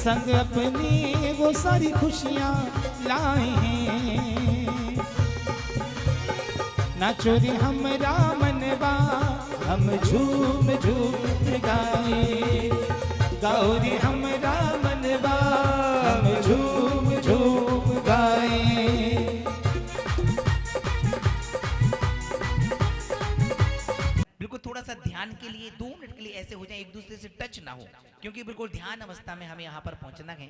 संग अपनी वो सारी खुशियाँ लाए हैं। ना चोरी हमरा मनवा हम झूम झूम गाए, गौरी हमरा मनवा हम झूम झूम गाए। बिल्कुल थोड़ा सा ध्यान के लिए 2 मिनट के लिए ऐसे हो जाए, एक दूसरे से टच ना हो, क्योंकि बिल्कुल ध्यान अवस्था में हमें यहाँ पर पहुंचना है।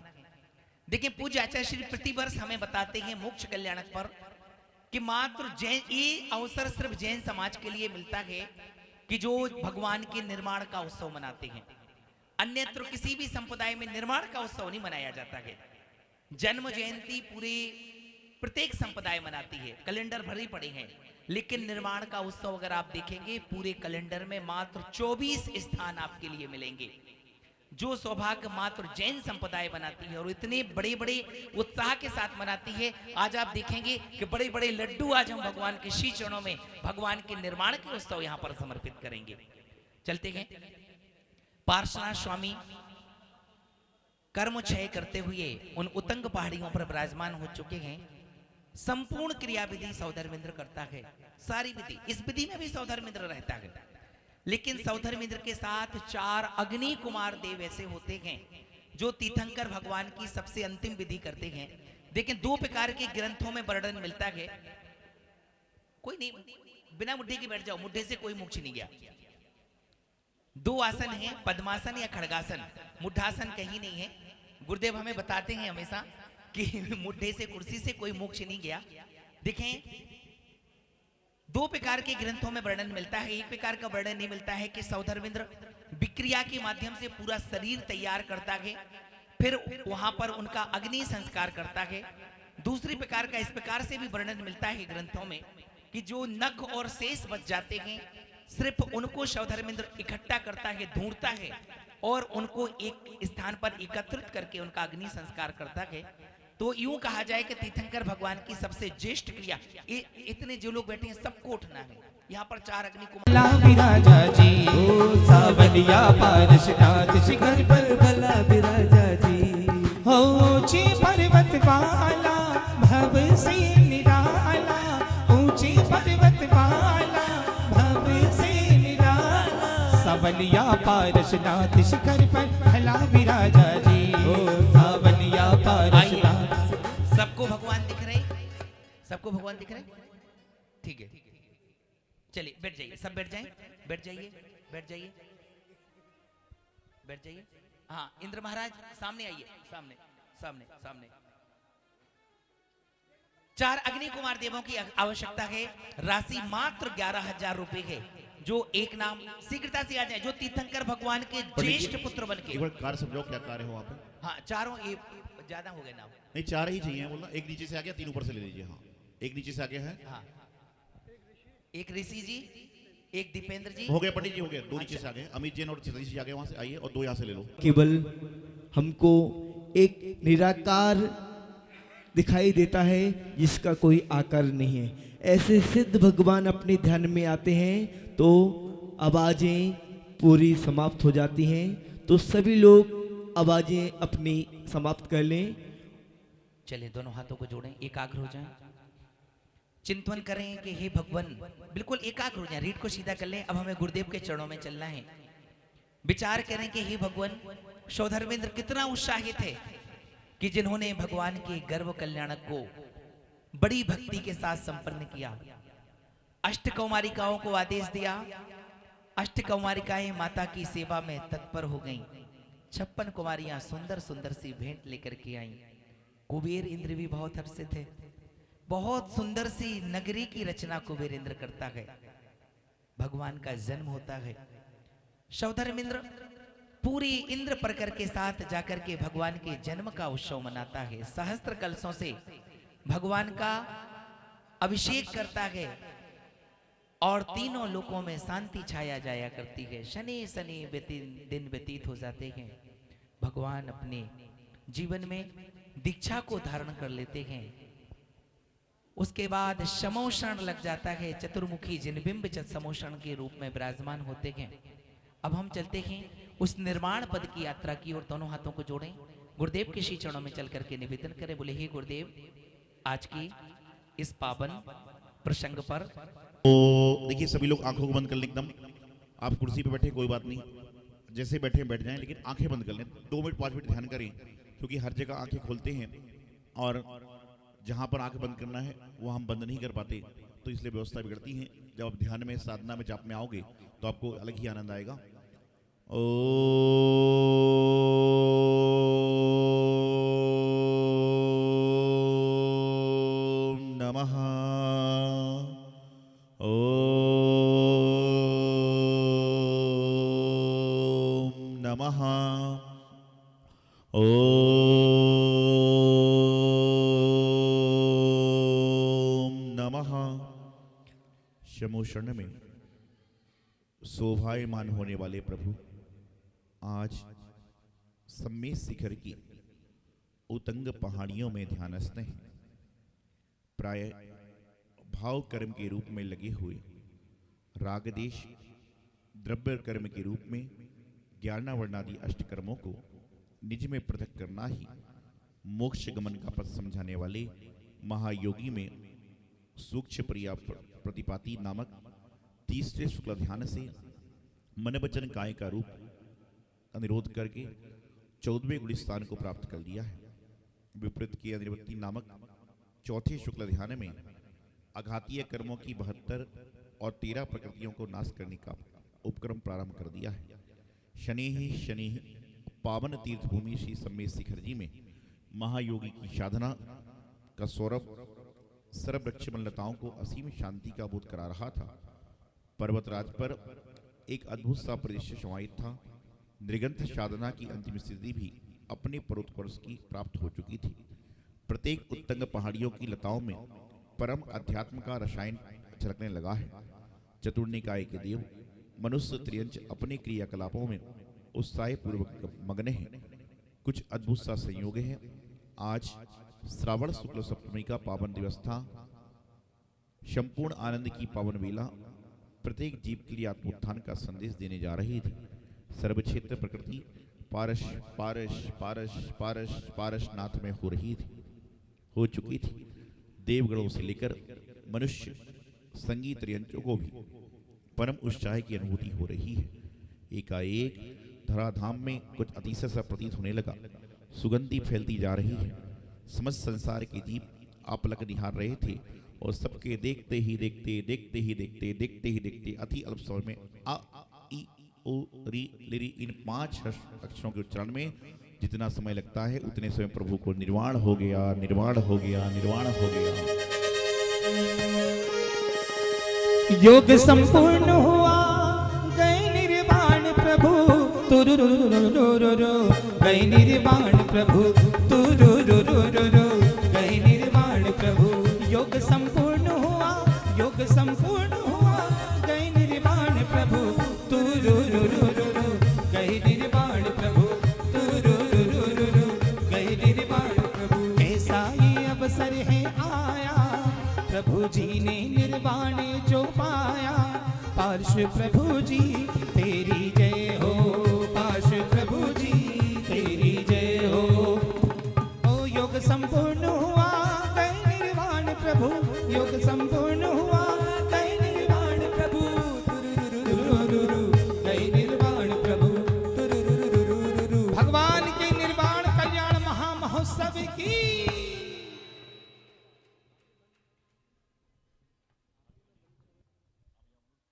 देखिए पूज्य आचार्य श्री प्रतिवर्ष हमें बताते हैं मोक्ष कल्याणक पर कि मात्र जैन, ये अवसर सिर्फ जैन समाज के लिए मिलता है कि जो भगवान के निर्माण का उत्सव मनाते हैं। अन्यत्र किसी भी संप्रदाय में निर्माण का उत्सव नहीं मनाया जाता है। जन्म जयंती पूरे प्रत्येक संप्रदाय मनाती है, कैलेंडर भरे पड़े हैं, लेकिन निर्माण का उत्सव अगर आप देखेंगे पूरे कैलेंडर में मात्र 24 स्थान आपके लिए मिलेंगे, जो सौभाग्य मात्र जैन संप्रदाय बनाती है और इतने बड़े बड़े उत्साह के साथ मनाती है। आज आप देखेंगे कि बड़े बड़े लड्डू आज हम भगवान के श्री चरणों में भगवान के निर्माण के उत्सव यहाँ पर समर्पित करेंगे। चलते हैं। पार्श्वनाथ स्वामी कर्म क्षय करते हुए उन उतंग पहाड़ियों पर विराजमान हो चुके हैं। संपूर्ण क्रिया विधि सौधर्मेंद्र करता है, सारी विधि, इस विधि में भी सौधर्मेंद्र रहता है, लेकिन सौधर्मेंद्र के साथ 4 अग्नि कुमार देव ऐसे होते हैं जो तीर्थंकर भगवान की सबसे अंतिम विधि करते हैं। लेकिन 2 प्रकार के ग्रंथों में वर्णन मिलता है। कोई नहीं, बिना मुड्ढे के बैठ जाओ, मुड्ढे से कोई मोक्ष नहीं गया। 2 आसन हैं, पद्मासन या खड़गासन, मुड्ढासन कहीं नहीं है। गुरुदेव हमें बताते हैं हमेशा कि मुड्ढे से, कुर्सी से कोई मोक्ष नहीं गया। देखें 2 प्रकार के ग्रंथों में वर्णन मिलता है। एक प्रकार का वर्णन नहीं मिलता है कि सौधर्मेंद्र विक्रिया के माध्यम से पूरा शरीर तैयार करता है, फिर वहां पर उनका अग्नि संस्कार करता है। दूसरी प्रकार का इस प्रकार से भी वर्णन मिलता है ग्रंथों में कि जो नख और शेष बच जाते हैं सिर्फ उनको सौधर्मेंद्र इकट्ठा करता है, ढूंढता है और उनको एक स्थान पर एकत्रित करके उनका अग्नि संस्कार करता है। तो यूं कहा जाए कि तीर्थंकर भगवान की सबसे ज्येष्ठ क्रिया, इतने जो लोग बैठे हैं सबको उठना है। यहाँ पर 4 अग्नि कुमार विराजा जी, सावलिया पारशनाथ शिखर पर भला विराजा जी, हो ऊंची पर्वत वाला भव से निराला, ऊंची पर्वत वाला भव से निराला, सावलिया पारशनाथ शिखर पर भला विराजा जी, हो सावलिया पारशनाथ। सबको भगवान दिख रहे, सबको भगवान दिख रहे, ठीक है। चलिए बैठ जाइए, सब बैठ जाएं, बैठ जाइए, बैठ जाइए, बैठ जाइए। हाँ इंद्र महाराज सामने आइए, सामने सामने सामने। 4 अग्नि कुमार देवों की आवश्यकता है। राशि मात्र 11,000 रुपए है। जो एक नाम शीघ्रता से आ जाए, जो तीर्थंकर भगवान के ज्येष्ठ पुत्र बन के। कार्य समझो, क्या कार्य हो वहाँ पे? हाँ चारों, ये ज्यादा हो गए नाम, नहीं 4 ही चाहिए बोला। एक नीचे से आ गया, 3 ऊपर से ले लीजिए। हाँ एक नीचे से आ गया है। हाँ एक ऋषि जी, एक दीपेंद्र जी हो गए, पंडित जी हो गए। 2 नीचे से आ गए, अमित जैन और सतीश जी आ गए, वहां से आइए और 2 यहाँ से ले लो। केवल हमको एक निराकार दिखाई देता है जिसका कोई आकार नहीं है। ऐसे सिद्ध भगवान अपने ध्यान में आते हैं तो आवाजें पूरी समाप्त हो जाती हैं। तो सभी लोग आवाजें अपनी समाप्त कर लें। चलिए दोनों हाथों को जोड़ें, एकाग्र हो जाएं, चिंतन करें कि हे भगवान, बिल्कुल एकाग्र हो जाएं, रीढ़ को सीधा कर लें। अब हमें गुरुदेव के चरणों में चलना है। विचार करें कि हे भगवान, सौधर्मेंद्र कितना उत्साहित है कि जिन्होंने भगवान के गर्भ कल्याणक को बड़ी भक्ति के साथ संपन्न किया। अष्टकौमारिकाओं को आदेश दिया, अष्टकौमारिकाएं माता की सेवा में तत्पर हो गईं। 56 कुमारियां सुंदर सुंदर सी भेंट लेकर के आईं। कुबेर इंद्र भी बहुत हर्षित थे। बहुत सुंदर सी नगरी की रचना कुबेर इंद्र करता है। भगवान का जन्म होता है। सौधर्मेंद्र पूरी इंद्र प्रकर के साथ जाकर के भगवान के जन्म का उत्सव मनाता है। सहस्त्र कलशों से भगवान का अभिषेक करता है और तीनों लोकों में शांति छाया जाया करती है। शनि शनि दिन व्यतीत हो जाते हैं। भगवान अपने जीवन में दीक्षा को धारण कर लेते हैं। उसके बाद समोषण लग जाता है। चतुर्मुखी जिनबिंब समोषण के रूप में विराजमान होते हैं। अब हम चलते हैं उस निर्माण पद की यात्रा की ओर। दोनों हाथों को जोड़ें, गुरुदेव के श्री चरणों में चल करके निवेदन करें, बोले हे गुरुदेव, आज की इस पावन प्रसंग पर तो देखिए सभी लोग आंखों को बंद कर लें एकदम। आप कुर्सी पे बैठे कोई बात नहीं, जैसे बैठे बैठ जाएं, लेकिन आंखें बंद कर लें। 2 मिनट 5 मिनट ध्यान करें, क्योंकि हर जगह आंखें खोलते हैं और जहां पर आंखें बंद करना है वो हम बंद नहीं कर पाते, तो इसलिए व्यवस्था बिगड़ती है। जब आप ध्यान में, साधना में, जाप में आओगे तो आपको अलग ही आनंद आएगा। ओम नमः, ओम नमः, ओम नमः। शमो शरण में शोभायमान होने वाले प्रभु आज सम्मेद शिखर की उतंग पहाड़ियों में ध्यानस्थ हैं। प्राय भाव कर्म के रूप में लगे हुए, रागदेश द्रव्य कर्म के रूप में ज्ञानावर्णादि अष्टकर्मों को निज में पृथक करना ही मोक्ष गमन का पथ समझाने वाले महायोगी में सूक्ष्म प्रिया प्रतिपाती नामक तीसरे शुक्ल ध्यान से मन वचन काय का रूप का निरोध करके 14वें गुण स्थान को प्राप्त कर लिया है। विपरीत की अनिर्वृत्ति नामक चौथे शुक्ल ध्यान में आघातीय कर्मों की 72 और 13 प्रकृतियों को नाश करने का उपक्रम प्रारंभ कर दिया है। शनि ही शनि पावन तीर्थ भूमि श्री सम्मेद शिखर जी में महायोगी की साधना का सौरभ सर्व वृक्षमलताओं को असीम शांति का बोध करा रहा था। पर्वतराज पर एक अद्भुत सा परिदृश्य समाहित था। नृगंथ साधना की अंतिम स्थिति भी अपने परोत्कर्ष की प्राप्त हो चुकी थी। प्रत्येक उत्तंग पहाड़ियों की लताओं में परम अध्यात्म का रसायन झलकने लगा है। चतुर्निकाय के देव मनुष्य त्रियंच अपने क्रियाकलापों में उत्साहपूर्वक मग्न हैं। कुछ अद्भुत सा संयोग है। आज श्रावण शुक्ल सप्तमी का पावन दिवस था। संपूर्ण आनंद की पावन वेला प्रत्येक जीव के लिए आत्मोत्थान का संदेश देने जा रही थी। सर्व क्षेत्र प्रकृति पारस पारस पारस पारस पारसनाथ में हो चुकी थी। देवगणों से लेकर मनुष्य संगीत यंत्रों को भी परम उत्साह की अनुभूति हो रही है। एकाएक धराधाम में कुछ अतिशय सा प्रतीत होने लगा। सुगंधी फैलती जा रही है। समस्त संसार के जीव आपलक निहार रहे थे और सबके देखते ही देखते अति अल्प समय में आ ई ओ री लिरी इन 5 अक्षरों के उच्चारण में जितना समय लगता है उतने समय प्रभु को निर्वाण हो गया, निर्वाण हो गया, निर्वाण हो गया। योग संपूर्ण हुआ, गए निर्वाण प्रभु तुरुरुरुरुरुरु, गए निर्वाण प्रभु तुरुरुरुरुरु, गए निर्वाण प्रभु। योग संपूर्ण हुआ, योग संपूर्ण हुआ, गए निर्वाण प्रभु तुरुरुरुरुरु, गए निर्वाण प्रभु तुरुरुरुरुरु, गए निर्वाण प्रभु। ऐसा ही अवसर है आया, प्रभु जी ने निर्वाण जो पाया। पार्श्व प्रभु जी तेरी जय हो, पार्श्व प्रभु जी तेरी जय हो। ओ योग संपूर्ण हुआ, गए निर्वाण प्रभु, योग संपूर्ण हुआ, गए निर्वाण प्रभु तुरुरुरुरुरु, गए निर्वाण प्रभु तुरुरुरुरुरु। भगवान के निर्वाण कल्याण महामहोत्सव की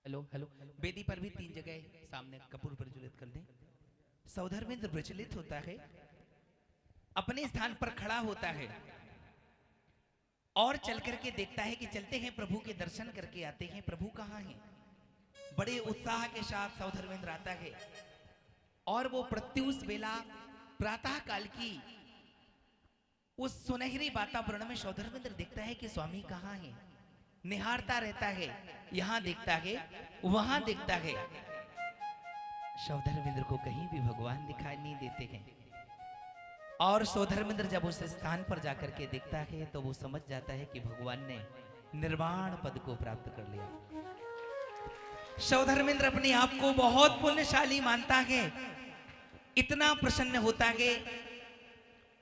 हेलो वेदी पर भी 3 जगह सामने कपूर प्रज्वलित कर दें। सौधर्मेंद्र प्रचलित होता है, अपने स्थान पर खड़ा होता है और चल करके देखता है कि चलते हैं प्रभु के दर्शन करके आते हैं, प्रभु कहाँ हैं। बड़े उत्साह के साथ सौधर्मेंद्र आता है और वो प्रत्युष बेला प्रातः काल की उस सुनहरी वातावरण में सौधर्मेंद्र देखता है कि स्वामी कहाँ हैं। निहारता रहता है, यहां देखता है, वहां देखता है। सौधर्मेंद्र को कहीं भी भगवान दिखाई नहीं देते हैं और सौधर्मेंद्र जब उस स्थान पर जाकर के देखता है तो वो समझ जाता है कि भगवान ने निर्वाण पद को प्राप्त कर लिया। सौधर्मेंद्र अपने आप को बहुत पुण्यशाली मानता है, इतना प्रसन्न होता है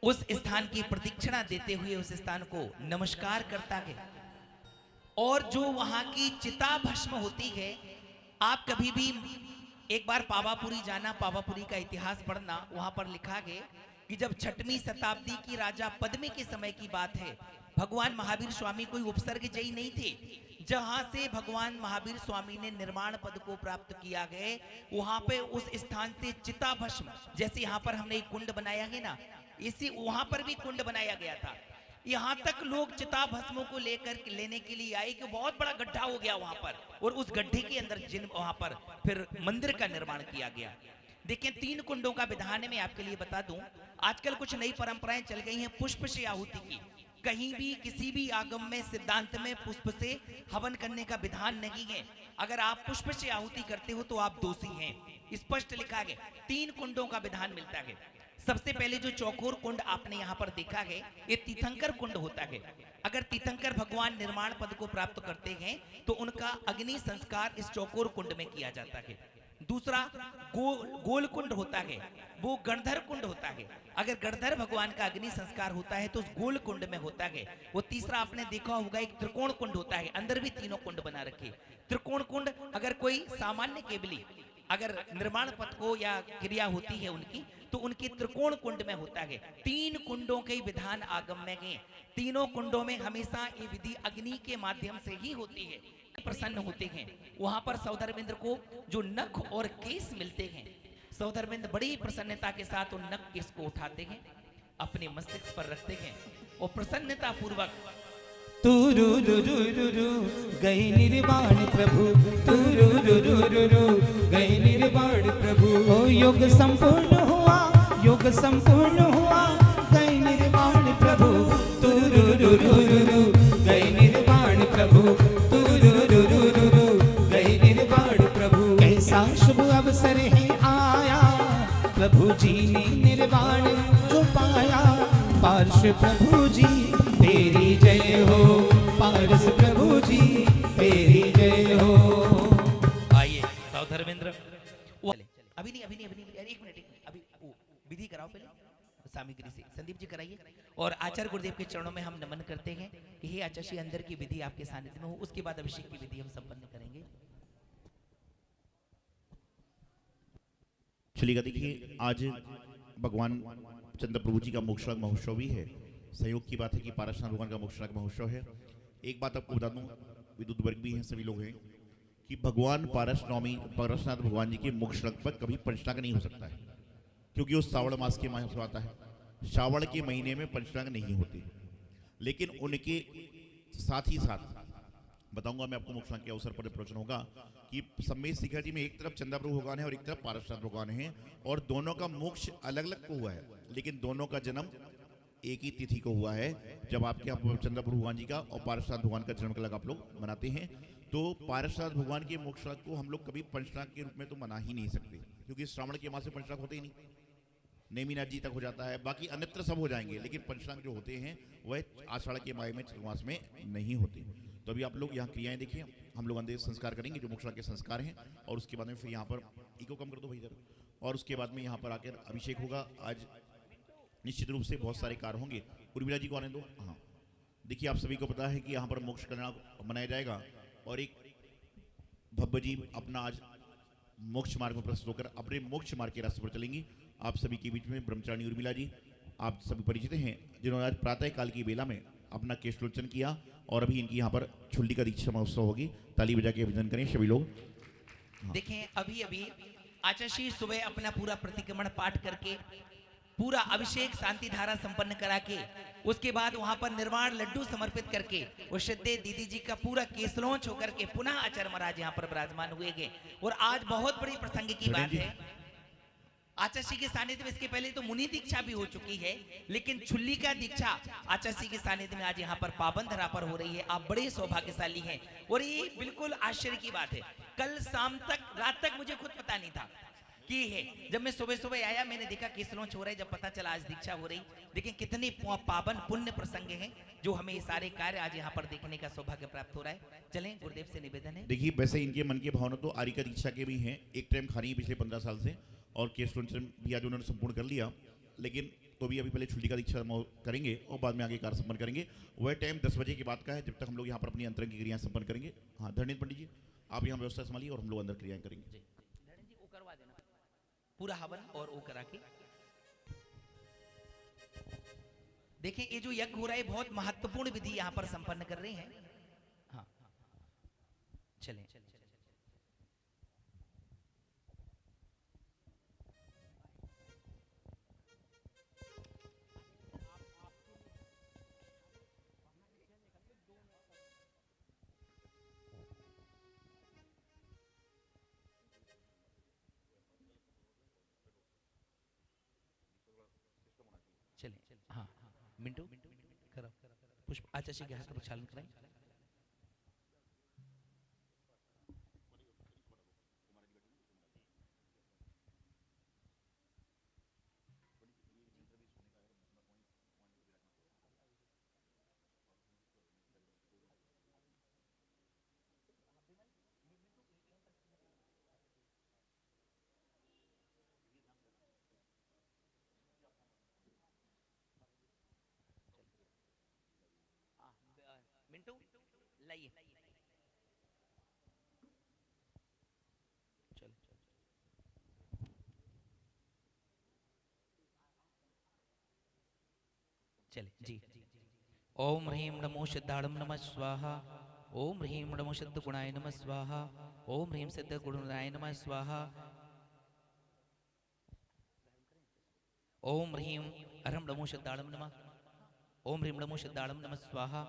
उस स्थान की प्रदक्षिणा देते हुए उस स्थान को नमस्कार करता है। और जो वहां की चिता भस्म होती है, आप कभी भी एक बार पावापुरी जाना, पावापुरी का इतिहास पढ़ना, वहां पर लिखा है कि जब 6वीं शताब्दी की राजा पद्मे के समय की बात है, भगवान महावीर स्वामी कोई उपसर्ग जयी नहीं थे। जहां से भगवान महावीर स्वामी ने निर्माण पद को प्राप्त किया गए, वहां पे उस स्थान से चिता भस्म, जैसे यहाँ पर हमने एक कुंड बनाया है ना, इसी वहां पर भी कुंड बनाया गया था। यहाँ तक लोग चिता भस्मों को लेने के लिए आए कि बहुत बड़ा गड्ढा हो गया वहां पर, और उस गड्ढे के अंदर वहां पर फिर मंदिर का निर्माण किया गया। देखिए 3 कुंडों का विधान मैं आपके लिए बता दूं। आजकल कुछ नई परंपराएं चल गई हैं पुष्प से आहुति की। कहीं भी किसी भी आगम में सिद्धांत में पुष्प से हवन करने का विधान नहीं है। अगर आप पुष्प से आहुति करते हो तो आप दोषी हैं, स्पष्ट लिखा है। 3 कुंडों का विधान मिलता है। सबसे पहले जो चौकोर कुंड आपने यहाँ पर देखा है, ये तीर्थंकर कुंड होता है। अगर तीर्थंकर भगवान निर्माण पद को प्राप्त करते हैं तो उनका अग्नि संस्कार इस चौकोर कुंड में किया जाता है। दूसरा गोल कुंड होता है, वो गणधर कुंड होता है। अगर गणधर भगवान का अग्नि संस्कार होता है तो उस गोल कुंड में होता है। वो तीसरा आपने देखा होगा एक त्रिकोण कुंड होता है, अंदर भी 3 कुंड बना रखे। त्रिकोण कुंड अगर कोई सामान्य केवली अगर निर्माण पथ को या क्रिया होती है उनकी, तो उनके त्रिकोण कुंड में होता है। 3 कुंडों के विधान आगम में हैं। तीनों कुंडों में हमेशा ये विधि अग्नि के माध्यम से ही होती है। प्रसन्न होते हैं। वहां पर सौधर्मेंद्र को जो नख और केस मिलते हैं, सौधर्मेंद्र बड़ी प्रसन्नता के साथ उन नख केस को उठाते हैं, अपने मस्तिष्क पर रखते हैं और प्रसन्नता पूर्वक तू रू रू रू रू रू गई निर्वाण प्रभु, तू रू रू रू रू रू गई निर्वाण प्रभु। ओ योग संपूर्ण हुआ, योग संपूर्ण हुआ, गई निर्वाण प्रभु, तू रू रू रू रू रू गई निर्वाण प्रभु, तू रू रू रू रू रू गई निर्वाण प्रभु। ऐसा शुभ अवसर है आया, प्रभु जी ने निर्वाण जो पाया। पार्श प्रभु जी तेरी जय हो, पारस प्रभु जी तेरी जय हो। आइए सौधर्मेंद्र, अभी नहीं एक मिनट अभी विधि कराओ पहले सामग्री से। संदीप जी कराइए। और आचार्य गुरुदेव के चरणों में हम नमन करते हैं कि हे आचार्य श्री, अंदर की विधि आपके सानिध्य में हो। उसके बाद अभिषेक की विधि हम संपन्न करेंगे। चलिएगा। देखिए आज भगवान चंद्र प्रभु जी का मोक्षराग महोत्सव भी है। सहयोग की बात है कि पारसनाथ भगवान का मोक्षराग महोत्सव है। एक बात आपको बता दूं, विद्युत वर्ग भी हैं, सभी लोग हैं, कि भगवान पारसनाथ भगवान जी के मोक्षराग पर कभी पंचनाग नहीं हो सकता है, क्योंकि वो श्रावण मास के मास में आता है। श्रावण के महीने में पंचनाग नहीं होते। लेकिन उनके साथ ही साथ बताऊंगा मैं आपको मोक्षराग के अवसर पर प्रवचन होगा कि सम्मेद शिखर जी में एक तरफ चंद्र प्रभु भगवान है और एक तरफ पारसनाथ भगवान है, और दोनों का मोक्ष अलग अलग को हुआ है, लेकिन दोनों का जन्म एक ही तिथि को हुआ है। जब आपके यहाँ चंद्र प्रभु भगवान जी का और पारसनाथ भगवान का जन्म अलग आप लोग मनाते हैं, तो पारसनाथ भगवान के मोक्षराग को हम लोग कभी पंचनाग के रूप में तो मना ही नहीं सकते, क्योंकि श्रावण के मास से पंचनाग होते ही नहीं। नेमिनाथ जी तक हो जाता है, बाकी अन्यत्र सब हो जाएंगे, लेकिन पंचनाग जो होते हैं वह आषाढ़ के माह में चतुर्मास में नहीं होते। तो अभी आप लोग यहाँ क्रियाएं देखिए, हम लोग अंधेर संस्कार करेंगे जो मोक्षराग के संस्कार हैं, और उसके बाद में फिर यहाँ पर इको कम कर दो भाई इधर, और उसके बाद में यहाँ पर आकर अभिषेक होगा। आज निश्चित रूप से बहुत सारे कार्य होंगे। उर्मिला जी को आने दो। हाँ, देखिए आप सभी को पता है कि यहाँ पर मोक्ष करना मनाया जाएगा, और एक भव्य जी अपना आज मोक्ष मार्ग में प्रस्तुत होकर अपने मोक्ष मार्ग के रास्ते पर चलेंगी। आप सभी के बीच में ब्रह्मचारिणी उर्मिला जी आप सभी परिचित हैं, जिन्होंने आज प्रातः काल की बेला में अपना केशलोचन किया, और अभी इनकी यहाँ पर छुल्ली का दीक्षा महोत्सव होगी। ताली बजा के अभिनंदन करें सभी लोग। देखें अभी आचार्य श्री सुबह अपना पूरा प्रतिक्रमण पाठ करके पूरा अभिषेक शांति धारा संपन्न करा के, उसके बाद वहां पर निर्वाण लड्डू समर्पित करके वो श्रद्धेय दीदी जी का पूरा केसलौंच होकर के पुनः आचार्य महाराज यहाँ पर विराजमान हुए गए। और आज बहुत बड़ी प्रसंग की बात है, आचार्य श्री के सानिध्य में इसके पहले तो मुनि दीक्षा भी हो चुकी है, लेकिन छुल्ली का दीक्षा आचार्य श्री के सानिध्य में आज यहाँ पर पावन धरा पर हो रही है। आप बड़े सौभाग्यशाली हैं, और ये बिल्कुल आश्चर्य की बात है। कल शाम तक, रात तक मुझे खुद पता नहीं था कि है। जब मैं सुबह सुबह आया, मैंने देखा केसलौंच हो रहा है, जब पता चला आज दीक्षा हो रही। देखिए कितने पावन पुण्य प्रसंग हैं जो हमें ये सारे कार्य आज यहाँ पर देखने का सौभाग्य प्राप्त हो रहा है। चलें, गुरुदेव से निवेदन है। देखिए वैसे इनके मन के भावना तो आरिका दीक्षा के भी हैं, एक टाइम खा रही है पिछले 15 साल से, और केसलौंच भी आज उन्होंने संपूर्ण कर लिया। लेकिन तो भी अभी पहले छुट्टी का दीक्षा हम करेंगे और बाद में आगे कार्य संपन्न करेंगे। वह टाइम 10 बजे के बाद का है, जब तक हम लोग यहाँ पर अपनी अंतरंग की क्रियाएं संपन्न करेंगे। हाँ धर्मेंद्र पंडित जी, आप यहाँ व्यवस्था संभालिए और हम लोग अंदर क्रियाएं करेंगे। जी धर्मेंद्र जी वो करवा देना पूरा हवन और वो करा के। देखें ये जो यज्ञ हो रहा है बहुत महत्वपूर्ण विधि यहाँ पर संपन्न कर रहे हैं। हाँ चलें चलें। हाँ मिंटू करो पुष्प आचार्य के हस्त प्रक्षालन कराएं। मिंटू लाइए चल चले जी। ओम ह्रीं नमो सिद्धाणम नमः स्वाहा। ओम ह्रीं नमो सिद्ध गुणाय नमः स्वाहा। ओम ह्रीं सिद्ध गुणाय नमः स्वाहा। ओम ह्रीं अरहम नमो सिद्धाणम नमः। ओम ह्रीं नमो सिद्धाणम नमः स्वाहा।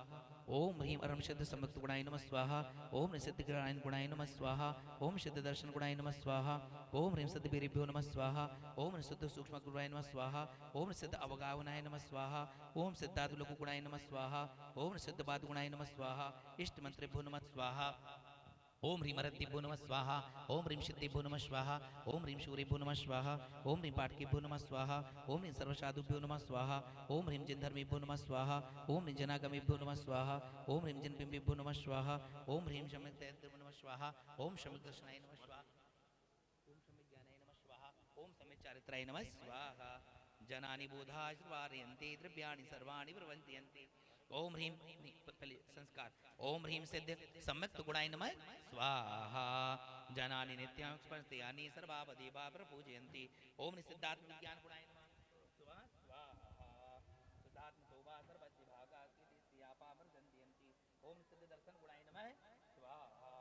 ओम ह्रीं अरहम सिद्ध समक्त गुणाय नमः स्वाहा। ओम सिद्ध गुणाय नमः स्वाहा। ओम सिद्ध दर्शन गुणाय नमः स्वाहा। ओम ह्रीं सिद्ध वीरेभ्यो नमः स्वाहा। ओम सिद्ध सूक्ष्म गुणाय नमः स्वाहा। ओम सिद्ध अवगावनाय नमः स्वाहा। ओम सिद्धादु लघु गुणाय नमः स्वाहा। ओम सिद्ध बाद गुणाय नमः स्वाहा। इष्ट मंत्रेभ्यो नमः स्वाहा। ओम ह्रीं मरद्दिभ्यो नमः स्वाहा। ओम ह्रीं सिद्धेभ्यो नमः स्वाहा। ओम ह्रीं शूरेभ्यो नमः स्वाहा। ओम ह्रीं पाटकेभ्यो नमः स्वाहा। ओम ह्रीं सर्वसाधुभ्यो नमः स्वाहा। ओम ह्रीं जनधर्मेभ्यो नमः स्वाहा। ओम ह्रीं जनागमेभ्यो नमः स्वाहा। ओम ह्रीं जनबिंबेभ्यो नमः स्वाहा। ओम ह्रीं शमितैर्भ्यो नमः स्वाहा। ओम शमितदर्शनाय नमः स्वाहा। ओम शमितज्ञानाय नमः स्वाहा। ओम शमितचारित्राय नमः स्वाहा। जनानि बोधाश्रवारयन्ते द्रव्याणि सर्वाणि प्रवन्त्यन्ते। ओम ह्रीं पहले संस्कार। ओम ह्रीं सिद्ध सम्यक्त गुणाय नमः स्वाहा। जनानि नित्यं स्मर्तयानि सर्वावदेवा प्रपूजयन्ति। ओम सिद्धात्म विज्ञान गुणाय नमः स्वाहा। सिद्धात्म शोभा सर्वस्य भागा कीर्तियापा वर्धन्ति। ओम सिद्ध दर्शन गुणाय नमः स्वाहा।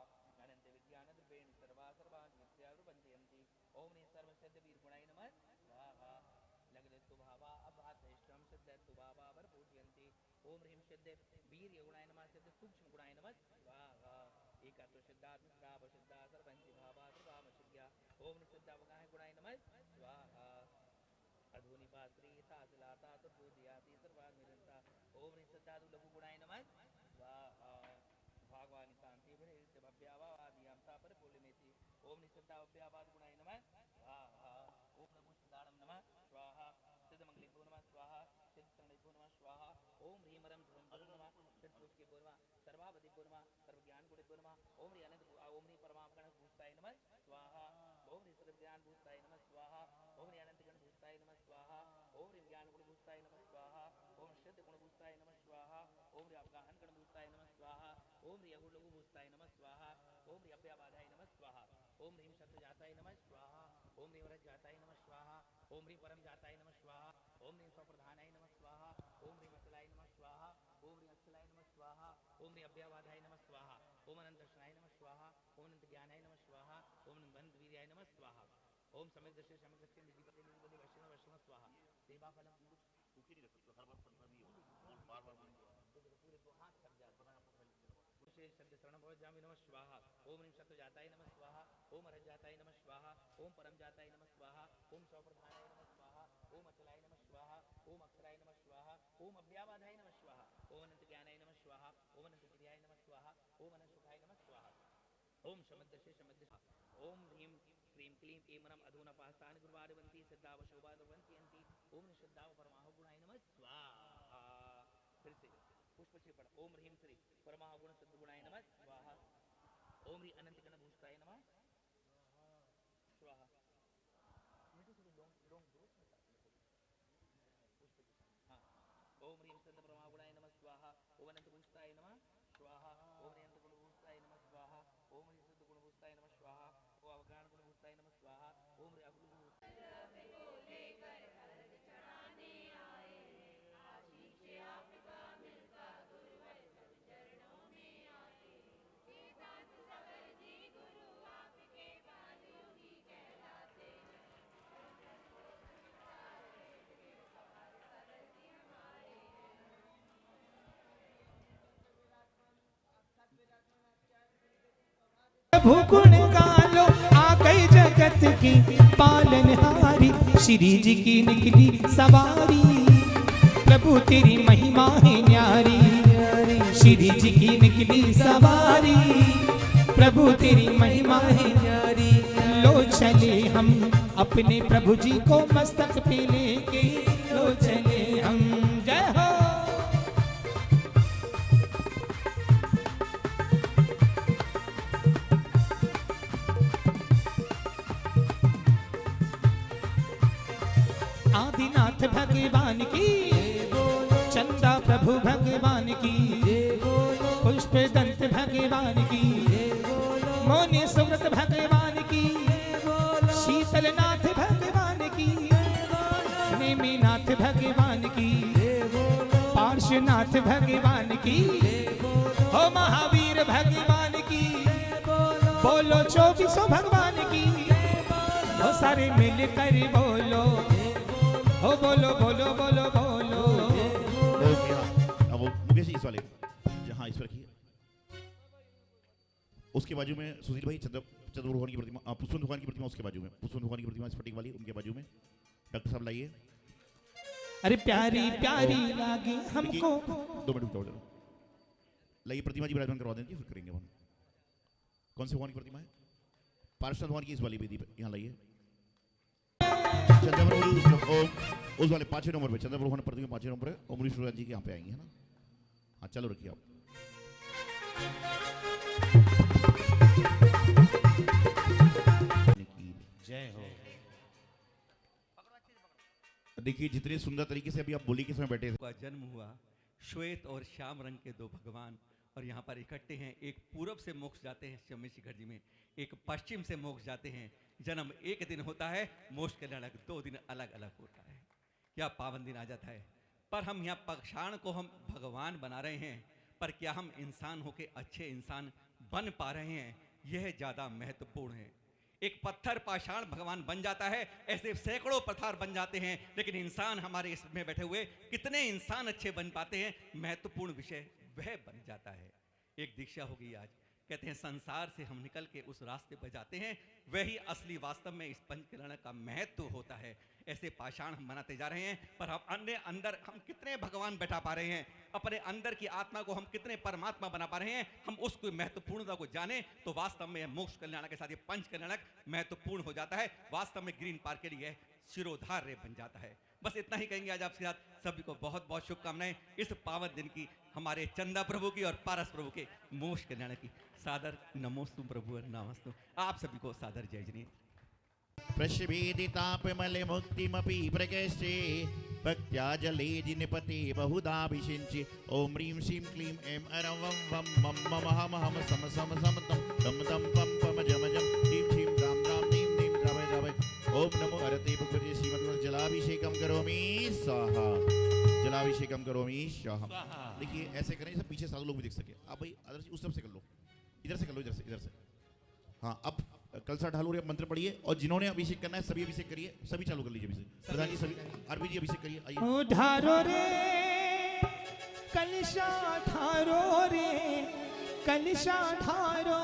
अनंत विज्ञान द्रव्येण सर्वानि नित्या प्रपद्यन्ति। ओम ह्रीं सर्वसिद्ध वीर गुणाय नमः स्वाहा। लग्नस्तु भावा अभातैष्टं सिद्धस्तु भावा वर्पूजयन्ति। ओम ह्रीं सिद्ध वीर्य गुणाय नमः सिद्ध सूक्ष्म गुणाय नमः स्वाहा। एकात्म सिद्धात्म श्राव सिद्धा सर्वंति भावा सर्वामसिद्ध्या। ओम सिद्धावगाह गुणाय नमः स्वाहा। अधोनि पात्री सासलाता तद्बोधयाति सर्वानिरंता। ओम ह्रीं सिद्धादु लघु गुणाय नमः स्वाहा। भागवानि शांति भृत्य भव्यावादियां सा परिपूर्णमेति। ओम ह्रीं सिद्धाभ्यावाद गुणाय नमः स्वाहा। ओम नमो सिद्धाणम नमः स्वाहा। सिद्धमंगलेभ्यो नमः स्वाहा। सिद्धसंगलेभ्यो नमः स्वाहा। ओम ह्रीं मरं धुरं नमः। सिद्धपुष्पेभ्यो नमः। सर्वावधिभ्यो नमः। सर्वज्ञान गुणेभ्यो नमः। ओम ह्रीं अनंत ओम ह्रीं परमागण भूताय नमः स्वाहा। ओम ह्रीं सर्वज्ञान भूताय नमः स्वाहा। ओम ह्रीं अनंत गण भूताय नमः स्वाहा। ओम ह्रीं ज्ञान गुण भूताय नमः स्वाहा। ओम सिद्ध गुण भूताय नमः स्वाहा। ओम ह्रीं अवगाहन गण भूताय नमः स्वाहा। ओम ह्रीं अगुण लघु भूताय नमः स्वाहा। ओम ह्रीं अव्याबाधाय नमः स्वाहा। ओम ह्रीं शतजाताय नमः स्वाहा। ओम ह्रीं वरजाताय नमः स्वाहा। ओम ह्रीं परम जाताय नमः स्वाहा। ओम ह्रीं स्वप्रधानाय नमः स्वाहा। ओम ह्रीं अचलाय नमः स्वाहा। ओम ह्रीं अक्षलाय नमः स्वाहा। ओम ह्रीं अव्याबाधाय नमः स्वाहा। ओम अनंत दर्शनाय नमः स्वाहा। ओम अनंत ज्ञानाय नमः स्वाहा। ओम अनंत वीर्याय नमः स्वाहा। ओम सम्यक दर्शय सम्यक दर्शय निधिपति निधिपति वैष्णव वैष्णव स्वाहा। सेवा फलम भूखे नहीं रह सकते, हर बार संतन ही हो, बार बार पूरे दो हाथ थक जाते हैं। शब्द शरण भव जामि नमः स्वाहा। ओम ह्रीं सत्वजाताय नमः स्वाहा। ओम अरहजाताय नमः स्वाहा। ओम परम जाताय नमः स्वाहा। ओम स्वप्रधानाय नमः स्वाहा। ओम अचलाय नमः स्वाहा। ओम अक्षराय नमः स्वाहा। ओम अव्याबाधाय नमः स्वाहा। ओम अनंत ज्ञानाय नमः स्वाहा। ओम अनंत क्रियाय नमः स्वाहा। ओम अनंत सुखाय नमः स्वाहा। ओम शमद्दर्शे शमद्दर्श। ओम ह्रीं क्लीं क्लीं एमरम अधूना पास्तान गुरुवारवंती सिद्धावशोभावंती। ओम निषिद्धाव परमाहु गुणाय नमः स्वाहा। फिर से पुष्प से पढ़। ओम ह्रीं श्री परमागुण सिद्ध गुणाय नमः स्वाहा। ओम ह्रीं अनंत गण भूषाय नमः स्वाहा। पुष्प प्रभु गुण गालो, आ गई जगत की पालनहारी, श्री जी की निकली सवारी, प्रभु तेरी महिमा है न्यारी, श्री जी की निकली सवारी, प्रभु तेरी महिमा है न्यारी। लो चले हम अपने प्रभु जी को मस्तक पे लेके, लो चले हम। जय हो। आदिनाथ भगवान की, चंदा प्रभु भगवान की, पुष्प दंत भगवान की, मोनि सुव्रत भगवान की, शीतलनाथ भगवान की, नेमिनाथ भगवान की, पार्श्वनाथ भगवान की, हो महावीर भगवान की, बोलो 24 भगवान की, हो सारे मिलकर बोलो, हो बोलो बोलो बोलो बोलो। अब वो मुकेश जी इस वाले, जहाँ इस पर रखिए, उसके बाजू में सुशील भाई चंद्र भगवान की प्रतिमा, पुष्पन भगवान की प्रतिमा उसके बाजू में, पुष्पन भगवान की प्रतिमा स्फटिक वाली उनके बाजू में। डॉक्टर साहब लाइए। अरे प्यारी प्यारी लागी हमको। 2 मिनट रुको, लाइए प्रतिमा जी विराजमान करवा देंगे, फिर करेंगे हम। कौन से भगवान की प्रतिमा है? पार्षद भगवान की इस वाली वेदी पर यहाँ लाइए। उस वाले 5वें नंबर पे चंद्र भगवान प्रतिमा 5वें नंबर है, और मुनीश जी के यहाँ पे आएंगे, है ना? हाँ चलो रखिए आप। जय हो। देखिए जितने सुंदर तरीके से अभी आप बोली के समय बैठे थे, का जन्म हुआ, श्वेत और श्याम रंग के 2 भगवान, और यहाँ पर इकट्ठे हैं। एक पूरब से मोक्ष जाते हैं चंद्रशेखर जी में, एक पश्चिम से मोक्ष जाते हैं। जन्म एक दिन होता है, मोक्ष के अलग 2 दिन अलग अलग होता है। क्या पावन दिन आ जाता है। पर हम यहाँ पाषाण को हम भगवान बना रहे हैं, पर क्या हम इंसान होके अच्छे इंसान बन पा रहे हैं, यह ज़्यादा महत्वपूर्ण है। एक पत्थर पाषाण भगवान बन जाता है, ऐसे सैकड़ों पत्थर बन जाते हैं, लेकिन इंसान हमारे इसमें बैठे हुए कितने इंसान अच्छे बन पाते हैं, महत्वपूर्ण विषय वह बन जाता है। एक दीक्षा होगी आज, कहते हैं संसार से हम निकल के उस रास्ते पर जाते हैं, वही असली वास्तव में इस पंचकरण का महत्व होता है। ऐसे पाषाण हम बनाते जा रहे हैं, पर हम अन्य अंदर हम कितने भगवान बैठा पा रहे हैं, अपने अंदर की आत्मा को हम कितने परमात्मा बना पा रहे हैं, हम उसको महत्वपूर्णता को जाने तो वास्तव में मोक्ष कल्याणक के साथ ये पंच कल्याणक महत्वपूर्ण हो जाता है। वास्तव में ग्रीन पार्क के लिए शिरोधार्य बन जाता है। बस इतना ही कहेंगे आज आपके साथ। सभी को बहुत बहुत शुभकामनाएं इस पावन दिन की, हमारे चंदा प्रभु की और पारस प्रभु के मोक्ष कल्याण की। सादर नमोस्तु प्रभु नमस्तु। आप सभी को सादर जय जनी। प्रश्वेदितापमले मुक्तिमपि प्रकेशे भक्त्या जले जिनपते बहुधाभिषिञ्चि ॐ ह्रीं श्रीं क्लीं ऐं अरं वं वं मं मम हम हम सम सम सम तं तं पं पम जम जम ह्रीं श्रीं राम राम नीं नीं द्रवय द्रवय ॐ नमो हरते भगवते श्रीमद् जलाभिषेकम करोमि स्वाहा। जलाभिषेकम करोमि स्वाहा। देखिए ऐसे करें जैसे पीछे सारे लोग भी देख सके। आप भाई उस तरफ से कर लो, इधर से कर लो, इधर से। हाँ अब कलसा ढालो रे मंत्र पढ़िए, और जिन्होंने अभिषेक करना है सभी अभिषेक करिए, सभी चालू कर लीजिए अभिषेक। प्रधान जी सभी, आरबी जी अभिषेक करिए, आइए। ढारो रे कलशा ढारो रे कलशा ढारो,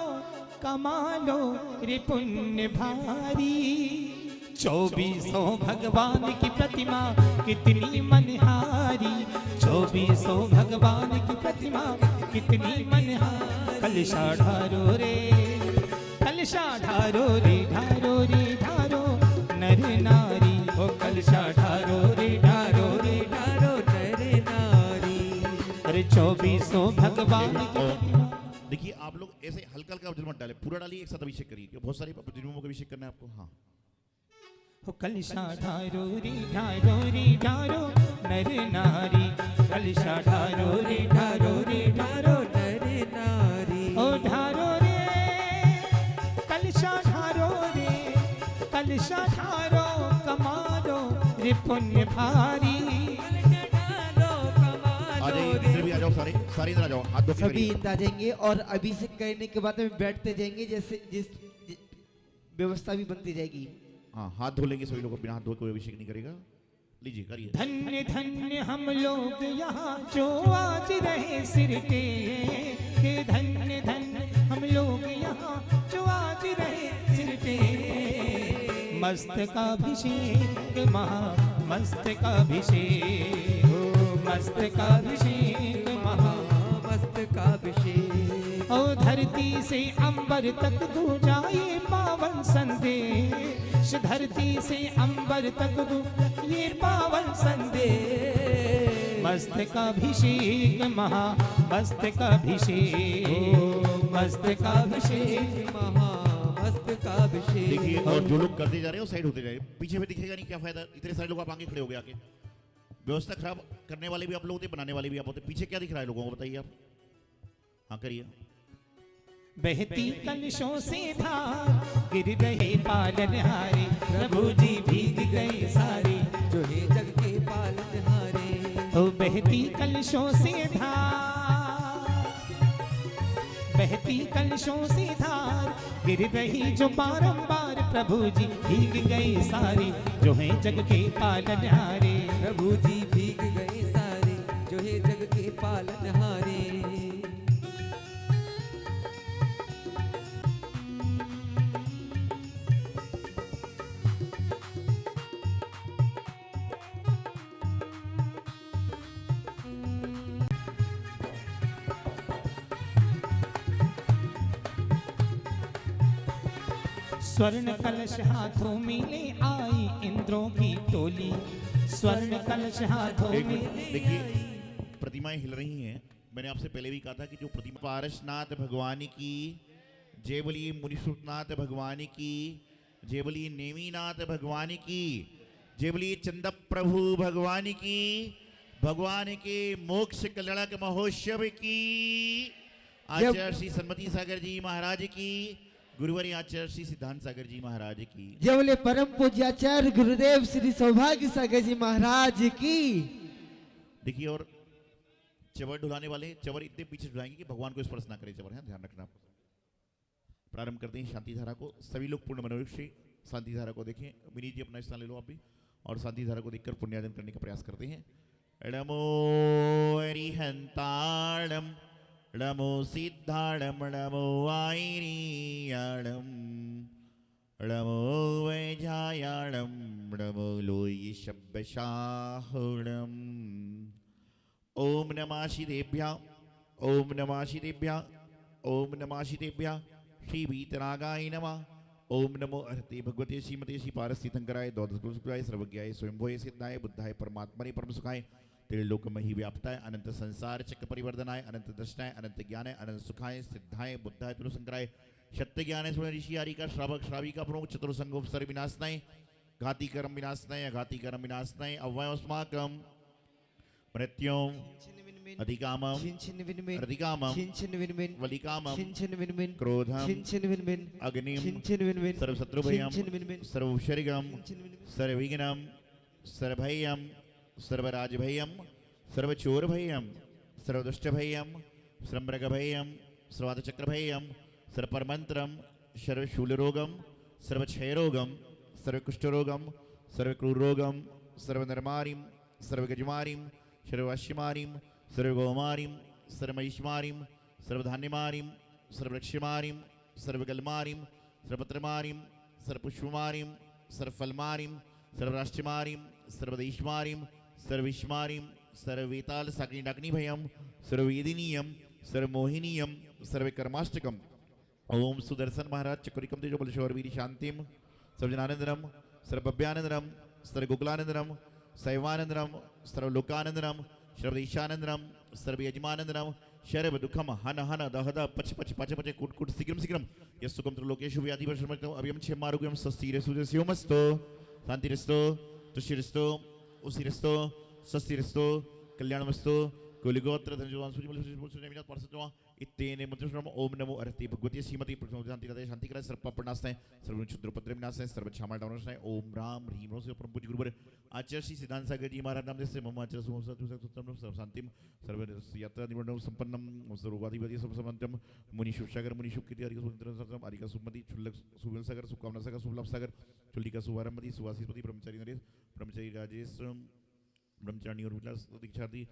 कमालो रे पुण्य भारी। 2400 भगवान की प्रतिमा कितनी मनहारी, 2400 भगवान की प्रतिमा कितनी मनहारी। कलशा ढारो रे कलशा ढारो रे ढारो रे ढारो नर नारी, ओ कलशा ढारो रे ढारो रे ढारो नर नारी। अरे 2400 भगवान की प्रतिमा। देखिए आप लोग ऐसे हल्का हल्का जल मत डाले, पूरा डालिए, एक साथ अभिषेक करिए, क्योंकि बहुत सारे प्रतिमाओं का अभिषेक करना है आपको। हाँ ओ कलशा ढारो रे ढारो नर नारी, कलशा ढारो रे ढारो नर नारी। ओ ढारो रे कलशा ढारो रे कलशा ढारो, कमालो रे पुण्य भारी। आ जाइए, इधर भी आ जाओ, सारे इधर आ जाओ, हाथ धो के सभी करिए। इंदा जाएंगे और अभिषेक करने के बाद में बैठते जाएंगे, जैसे जिस व्यवस्था भी बनती जाएगी। हाँ हाथ धो लेंगे सभी लोग, बिना हाथ धोए कोई अभिषेक नहीं करेगा। लीजिए करिए। धन्य धन्य हम लोग यहाँ जो आज रहे सिर के, धन्य धन्य हम लोग यहाँ जो मस्तकाभिषेक महामस्तकाभिषेक हो मस्तकाभिषेक मस्तकाभिषेक। ओ धरती से अंबर तक गूंजा ये पावन संदेश, धरती से अंबर तक ये पावन संदेश। मस्तकाभिषेक महामस्तकाभिषेक मस्तकाभिषेक महामस्तकाभिषेक। देखिए, और जो लोग करते जा रहे हैं वो साइड होते जाए, पीछे में दिखेगा नहीं, क्या फायदा, इतने सारे लोग आप आगे खड़े हो गए आके। व्यवस्था खराब करने वाले भी आप लोग होते, बनाने वाले भी आप होते। पीछे क्या दिख रहा है लोगों को बताइए आप। हाँ करिए। बहती कलशों से धार गिर रहे पालनहारे, प्रभु जी भीग गए सारे जो है जग के पालनहारे। ओ बहती कलशों से धार, बहती कलशों से धार गिर रही जो बारंबार, प्रभु जी भीग गए सारे जो है जग के पालनहारे। प्रभु जी भीग गए सारे जो है जग के पालनहारे। स्वर्ण कलश हाथों में ले आई इंद्रों की टोली, स्वर्ण कलश हाथों एक में मिनट, देखिए प्रतिमाएं हिल रही हैं। मैंने आपसे पहले भी कहा था कि जो प्रतिमा, पारसनाथ भगवान की जय बोलिए, मुनिसुतनाथ भगवान की जय बोलिए, नेमीनाथ भगवान की जय बोलिए, चंद प्रभु भगवान की, भगवान के मोक्ष कल्याणक महोत्सव की, आचार्य श्री सन्मति सागर जी महाराज की, गुरुवर आचार्य श्री सिद्धांत सागर जी महाराज की जय बोले, परम पूज्याचार्य गुरुदेव श्री सौभाग्य सागर जी महाराज की। देखिए, और चवर ढुलाने वाले चवर इतने पीछे ढुलाएंगे कि भगवान को स्पर्श ना करे चवर, है ध्यान रखना। प्रारंभ करते हैं शांति धारा को। सभी लोग पूर्ण मनोयोग से शांति धारा को देखें। विनीत जी अपना स्थान ले लो आप भी, और शांति धारा को देखकर पुण्यार्जन करने का प्रयास करते हैं। नमो हरिहंताणम, नमो सिद्धाणम, नमो वाईनीयाणम, नमो वैजायाणम, नमो लोई शब्दशाहुणम। ओम नमः शिदेभ्यः, ओम नमः शिदेभ्यः, ओम नमः शिदेभ्यः। श्री वीतरागाय नमः। ओम नमो अर्हते भगवते श्रीमते श्री पारसितंकराय द्वादशगुरुसुखाय सर्वज्ञाय स्वयंभुवे सिद्धाय बुद्धाय परमात्मने परम सुखाय त्रिलोक मही व्याप्ताय अनंत संसार चक्र परिवर्धनाय अनंत दृष्टाय अनंत ज्ञानाय अनंत सुखाय सिद्धाय बुद्धाय तुलसंकराय सत्य ज्ञानाय स्वर्ण ऋषि आरि का श्रावक श्राविका प्रमुख चतुर्संगोपसर विनाशनाय घाती कर्म विनाशनाय घाती कर्म विनाशनाय अव्ययस्माकं मृत्युं अधिकामं अधिकामं वलिकामं क्रोधं अग्निं सर्वशत्रुभयं सर्वशरीरं सर्वविघ्नं सर्वभयं सर्वराजभयं सर्वचोरभयं सर्वदुष्टभयं सर्वमृगभयं सर्वातचक्रभयं सर्वपरमन्त्रं सर्वशूलरोगं सर्वक्षयरोगं सर्वकुष्ठरोगं सर्वक्रूररोगं सर्वनरमारिं सर्वगजमारिं सर्ववश्यमारिं सर्वगौमारिं सर्वमहिष्मारिं सर्वधान्यमारिं सर्ववृक्षमारिं सर्वगलमारिं सर्वपत्रमारिं सर्वपुष्पमारिं सर्वफलमारिं सर्वराष्ट्रमारिं सर्वदेशमारिं सर्वविश्वमारिं सर्ववेताल साग्निडाग्निभयं सर्ववेदिनीयं सर्वमोहिनीयं सर्वकर्माष्टकम्। ओम सुदर्शन महाराज चक्रिकम तेजो बलशौरवीर शांतिम सर्वजनानंदरम सर्वभव्यानंदरम सर्वगोकुलानंदरम शैवानंदरम सर्वलोकानंदरम सर्वदेशानंदरम सर्वयजमानंदरम शर्व दुखम हन हन दहद पच पच पच पच कुट कुट शीघ्रम शीघ्रम यस्सुकम त्रिलोकेषु व्याधिवर्षमर्तम अभयम क्षेमारोग्यम स्वस्तिरसुदस्योमस्तो शांतिरस्तो तुष्टिरस्तो उसिरस्तो स्वस्तिरस्तो कल्याणमस्तो कुलगोत्र धनजवान सूर्यमल पार्षदवा इत्तेने मंत्रश्रम ओम नमो अर्हते भगवती श्रीमती शांति हृदय शांति कराय सर्वपनास्ताय सर्वक्षुद्रपत्र विनाशाय सर्वक्षामा डावनाशाय ओम राम ह्रीम नमः परम पूज्य गुरुवर आचार्य श्री सिद्धांत सागर जी महाराज नाम से मम आचार्य सुसतम सर्वशांतिम सर्व यात्रा निवर्णम संपन्नम सर्ववादिवादी सर्वसमंतम मुनि शिवसागर मुनि शुक्ति हरि सुंदरम आरिका सुमति चुल्लक सुगल सागर सुकामना सागर सुलभ सागर चुल्लिका सुवारमति सुवासिपति ब्रह्मचारी नरेश ब्रह्मचारी राजेश ब्रह्मचारी और दीक्षार्थी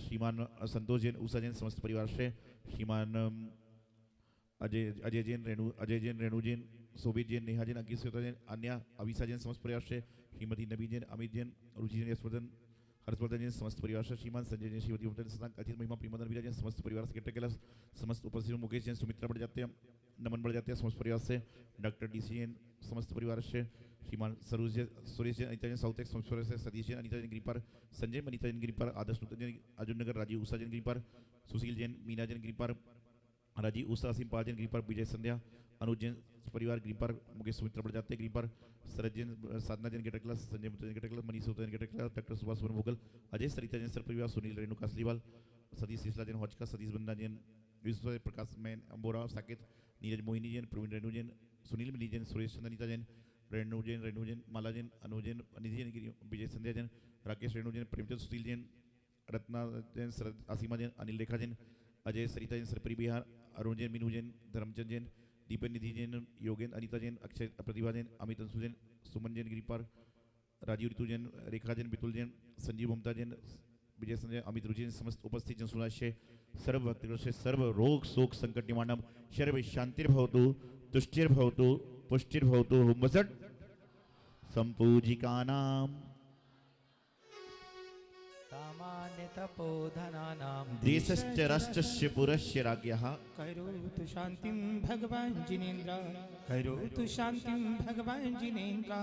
श्रीमान संतोष जैन उषा जैन समस्त परिवार से श्रीमान अजय जैन, रेणु जैन, शोभित जैन, नेहा जैन, अंकित श्वेता जैन, अन्या, अविसा जैन समस्त परिवार से, श्रीमती नबी जैन, अमित जैन, रुचि जैन, हर्षवर्धन जैन समस्त परिवार से, श्रीमान संजय जैन, श्रीमती ममता जैन, अचित महिमा, प्रियमदन वीरा जैन समस्त परिवार से, सेक्रेटरी कैलाश समस्त उपस्थित, मुकेश जैन, सुमित्रा बढ़ जाते हैं, नमन बढ़ जाते हैं समस्त परिवार से, डॉक्टर डीसी जैन समस्त परिवार से, श्रीमान सुरेश जैन, अनिता जैन, साउथ एक्स समस्त परिवार से, सतीश जैन, अनिता जैन गिरीपार, संजय मनीता जैन गिरीपार, आदर्श नूतन जैन, अर्जुन नगर, राजीव उषा जैन गिरीपार, सुशील जैन, मीना जैन गिरीपार, राजीव उषा, असीम पाल जैन गिरीपार, विजय संध्या, अनुज जैन परिवार गिरीपार, मुकेश सुमित्रा बढ़ जाते Giripar, Sharad Jain, Sadhana Jain greater class, Sanjay Mutta Jain greater class, Manish Jain greater class, doctor Subhash Suvan Bhogal, Ajay सरिता जैन सर परिवार, सुनील रेणु कासलीवाल, सतीश सिसला जैन हौजका, सतीश बंदा जैन, विश्व प्रकाश मैन अंबोरा साकेत, नीरज मोहिनी जैन, प्रवीण रेणु जैन, सुनील मिली जैन, सुरेश चंद्रनीता जैन, रेणु जैन, माला जैन, अनु जैन, अनिधि जैन, विजय संध्या जैन, राकेश रेणु जैन, प्रेमचंद सुशील जैन, रत्ना जैन, शरद आसीमा जैन, अनिल रेखा जैन, अजय सरिता जैन, सरपरी बिहार, अरुण जैन, मीनू जैन, धर्मचंद जैन, दीपन निधि जैन, योगेंद्र, अनिता जैन, अक्षय प्रतिभा जैन, अमित अंशु जैन, सुमन जैन गिरीपार, राजीव ऋतु जैन, रेखा जैन, बितुल जैन, संजीव ममता जैन, विजय संजय, अमित रुचि जैन समस्त उपस्थित जन सुनाश्य सर्व भक्तगण सर्व रोग शोक संकट निवारणम सर्व शांतिर्भवतु तुष्टिर्भवतु पुष्टिर्भवतु हुम्मसट संपूजिकानां सामान्य तपोधनानां देशश्च राष्ट्रस्य पुरस्य राज्ञः करोतु शांतिं भगवान जिनेन्द्र, करोतु शांतिं भगवान जिनेन्द्र,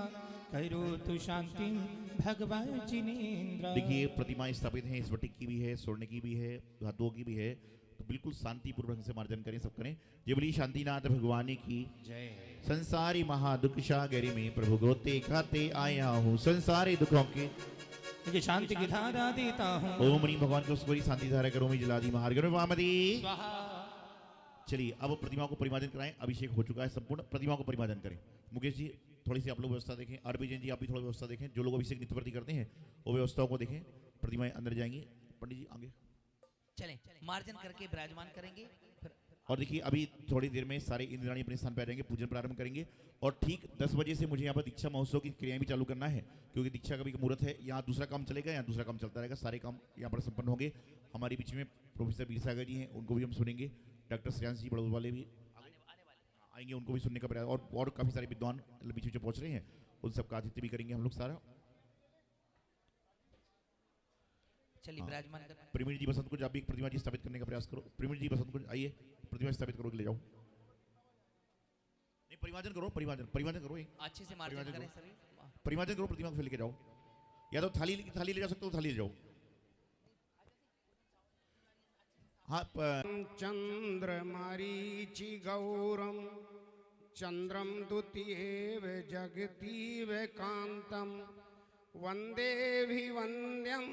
करोतु शांतिं भगवान जिनेन्द्र। देखिए प्रतिमाएं स्थापित हैं, इस वटिक की भी है, स्वर्ण की भी है, धातुओं की भी है, तो बिल्कुल शांतिपूर्वक से मार्जन करें, सब करें। जय बोली शांतिनाथ भगवान की जय। संसारी महादुख सागरी में प्रभु गोते खाते आया हूँ, संसारी दुखों के मुझे शांति की धारा देता हूँ। ओम रीम भगवान को उसको शांति धारा करो मैं जला दी महार्गण वामदी। चलिए अब प्रतिमा को परिमार्जन कराएं, अभिषेक हो चुका है संपूर्ण, प्रतिमा को परिमार्जन करें। मुकेश जी थोड़ी सी आप लोग व्यवस्था देखें, आरबी जैन जी आप भी थोड़ी व्यवस्था देखें, जो लोग अभिषेक नित्य प्रति करते हैं वो व्यवस्थाओं को देखें। प्रतिमाएं अंदर जाएंगी, पंडित जी आगे चलें मार्जन करके विराजमान करेंगे। और देखिए अभी थोड़ी देर में सारे इंद्राणी अपने स्थान पर आ जाएंगे, पूजन प्रारंभ करेंगे और ठीक 10 बजे से मुझे यहाँ पर दीक्षा महोत्सव की क्रियाएं भी चालू करना है, क्योंकि दीक्षा का भी मुहूर्त है। यहाँ दूसरा काम चलेगा, यहाँ दूसरा काम चलता रहेगा, सारे काम यहाँ पर संपन्न होंगे। हमारे बीच में प्रोफेसर वीर सागर जी हैं, उनको भी हम सुनेंगे। डॉक्टर श्रेयांश जी बड़ौद वाले भी आएंगे, उनको भी सुनने का प्रयास, और काफ़ी सारे विद्वान बीच बीच में पहुँच रहे हैं, उन सबका आतिथ्य भी करेंगे हम लोग सारा। चलिए विराजमान कर। प्रवीण जी बसंत कुंज आप भी एक प्रतिमा जी स्थापित करने का प्रयास करो। प्रवीण जी बसंत कुंज आइए, प्रतिमा स्थापित करो, ले जाओ। नहीं परिमार्जन करो, परिमार्जन करो, अच्छे से मार्जन करें सभी। परिमार्जन करो, प्रतिमा को फिर लेके जाओ, या तो थाली ले जा सकते हो, थाली ले जाओ। हाँ चंद्रमरीचि गौरम चंद्रम द्वितीयेव जगतीव कांतम वंदे भिवंद्यम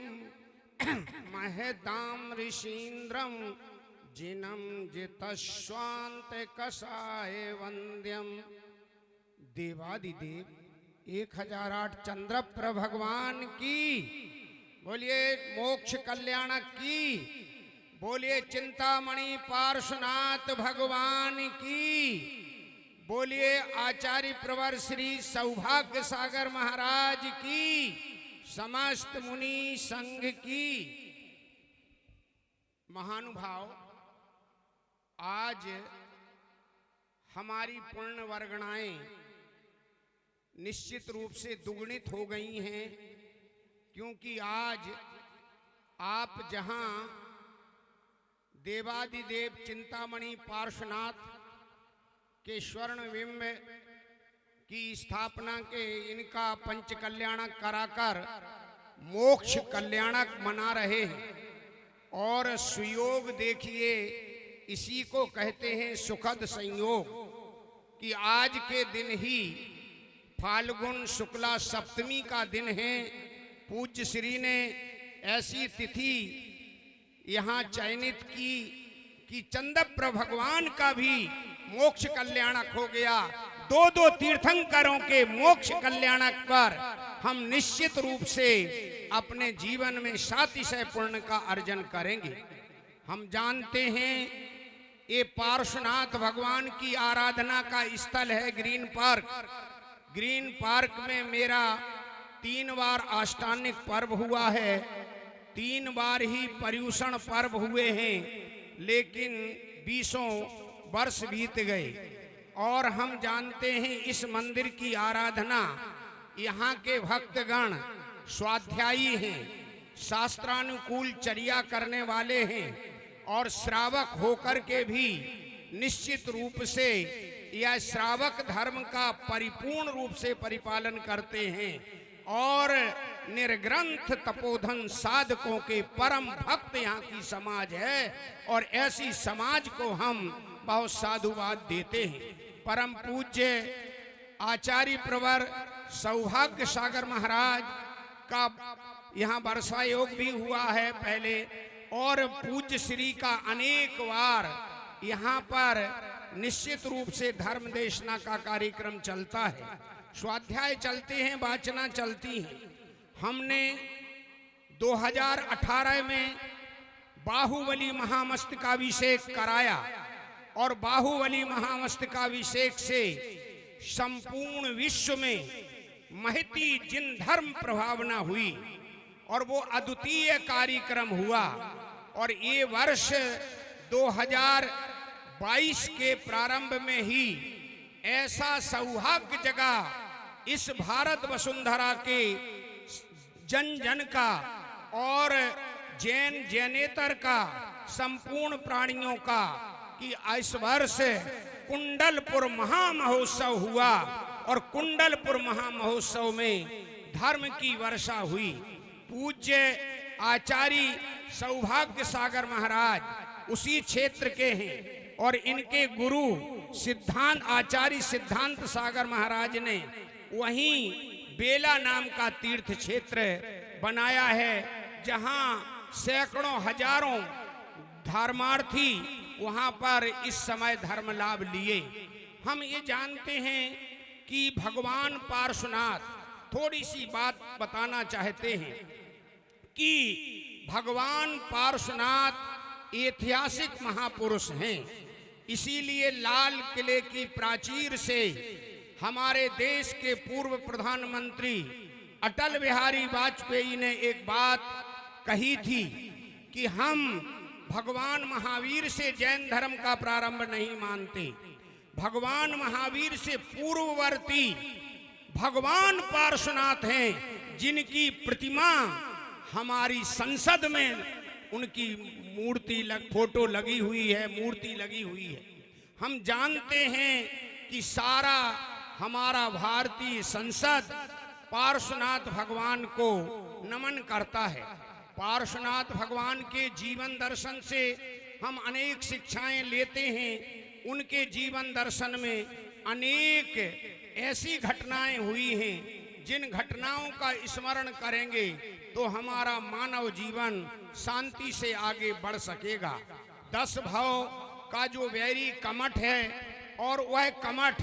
महताम ऋषीन्द्रम जिनम जितश्वांत कषाय वंद्यम। देवादिदेव 1008 चंद्रप्र भगवान की बोलिए, मोक्ष कल्याणक की बोलिए, चिंतामणि पार्श्वनाथ भगवान की बोलिए, आचार्य प्रवर श्री सौभाग्य सागर महाराज की, समस्त मुनि संघ की। महानुभाव, आज हमारी पुण्य वर्गणाएं निश्चित रूप से दुगुणित हो गई हैं, क्योंकि आज आप जहां देवादिदेव चिंतामणि पार्श्वनाथ के स्वर्ण बिंब की स्थापना के इनका पंच कल्याणक कराकर मोक्ष कल्याणक मना रहे हैं। और सुयोग देखिए, इसी को कहते हैं सुखद संयोग, कि आज के दिन ही फाल्गुन शुक्ला सप्तमी का दिन है। पूज्य श्री ने ऐसी तिथि यहाँ चयनित की कि चंद्रप्र भगवान का भी मोक्ष कल्याणक हो गया। दो तीर्थंकरों के मोक्ष कल्याणक पर हम निश्चित रूप से अपने जीवन में सातिशय पुण्य का अर्जन करेंगे। हम जानते हैं ये पार्श्वनाथ भगवान की आराधना का स्थल है ग्रीन पार्क। ग्रीन पार्क में मेरा 3 बार आष्टानिक पर्व हुआ है, 3 बार ही पर्यूषण पर्व हुए हैं, लेकिन 20 वर्ष बीत गए और हम जानते हैं इस मंदिर की आराधना यहाँ के भक्तगण स्वाध्यायी हैं, शास्त्रानुकूल चर्या करने वाले हैं और श्रावक होकर के भी निश्चित रूप से यह श्रावक धर्म का परिपूर्ण रूप से परिपालन करते हैं और निर्ग्रंथ तपोधन साधकों के परम भक्त यहाँ की समाज है और ऐसी समाज को हम बहुत साधुवाद देते हैं। परम पूज्य आचार्य प्रवर सौभाग्य सागर महाराज का यहाँ वर्षा योग भी हुआ है पहले और पूज्य श्री का अनेक बार यहाँ पर निश्चित रूप से धर्म देशना का कार्यक्रम चलता है, स्वाध्याय चलते हैं, वाचना चलती हैं। हमने 2018 में बाहुबली महामस्तकाभिषेक कराया और बाहुबली महामस्तकाभिषेक से संपूर्ण विश्व में महती जिन धर्म प्रभावना हुई और वो अद्वितीय कार्यक्रम हुआ और ये वर्ष 2022 के प्रारंभ में ही ऐसा सौभाग्य जगा इस भारत वसुंधरा के जन जन का और जैन जैनेतर का संपूर्ण प्राणियों का कि इस वर्ष कुंडलपुर महामहोत्सव हुआ और कुंडलपुर महामहोत्सव में धर्म की वर्षा हुई। पूज्य आचार्य सौभाग्य सागर महाराज उसी क्षेत्र के हैं और इनके गुरु सिद्धांत आचार्य सिद्धांत सागर महाराज ने वहीं बेला नाम का तीर्थ क्षेत्र बनाया है जहां सैकड़ों हजारों धर्मार्थी वहां पर इस समय धर्म लाभ लिए। हम ये जानते हैं कि भगवान पार्श्वनाथ, थोड़ी सी बात बताना चाहते हैं कि भगवान पार्श्वनाथ ऐतिहासिक महापुरुष हैं। इसीलिए लाल किले की प्राचीर से हमारे देश के पूर्व प्रधानमंत्री अटल बिहारी वाजपेयी ने एक बात कही थी कि हम भगवान महावीर से जैन धर्म का प्रारंभ नहीं मानते, भगवान महावीर से पूर्ववर्ती भगवान पार्श्वनाथ हैं जिनकी प्रतिमा हमारी संसद में उनकी मूर्ति फोटो लगी हुई है, मूर्ति लगी हुई है। हम जानते हैं कि सारा हमारा भारतीय संसद पार्श्वनाथ भगवान को नमन करता है। पार्श्वनाथ भगवान के जीवन दर्शन से हम अनेक शिक्षाएं लेते हैं। उनके जीवन दर्शन में अनेक ऐसी घटनाएं हुई हैं जिन घटनाओं का स्मरण करेंगे तो हमारा मानव जीवन शांति से आगे बढ़ सकेगा। 10 भाव का जो वैरी कमठ है और वह कमठ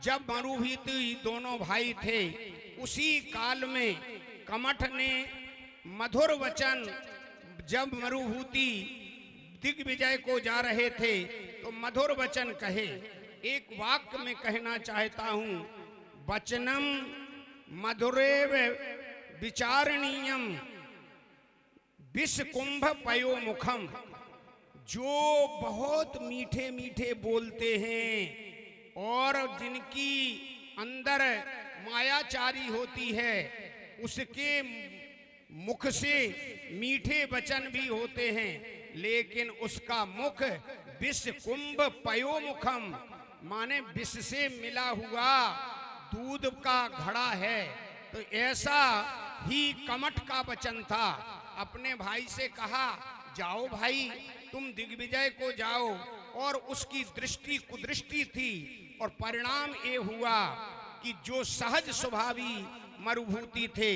जब मरुभूति दोनों भाई थे उसी काल में कमठ ने मधुर वचन, जब मरुभूति दिग्विजय को जा रहे थे तो मधुर वचन कहे। एक वाक्य में कहना चाहता हूं, वचनम मधुरेव विचारणीयम विषकुंभ पयो मुखम। जो बहुत मीठे मीठे बोलते हैं और जिनकी अंदर मायाचारी होती है उसके मुख से मीठे वचन भी होते हैं, लेकिन उसका मुख विष कुंभ पयो मुखम माने विष से मिला हुआ दूध का घड़ा है। तो ऐसा ही कमठ का वचन था। अपने भाई से कहा, जाओ भाई तुम दिग्विजय को जाओ, और उसकी दृष्टि कुदृष्टि थी और परिणाम ये हुआ कि जो सहज स्वभावी मरुभूति थे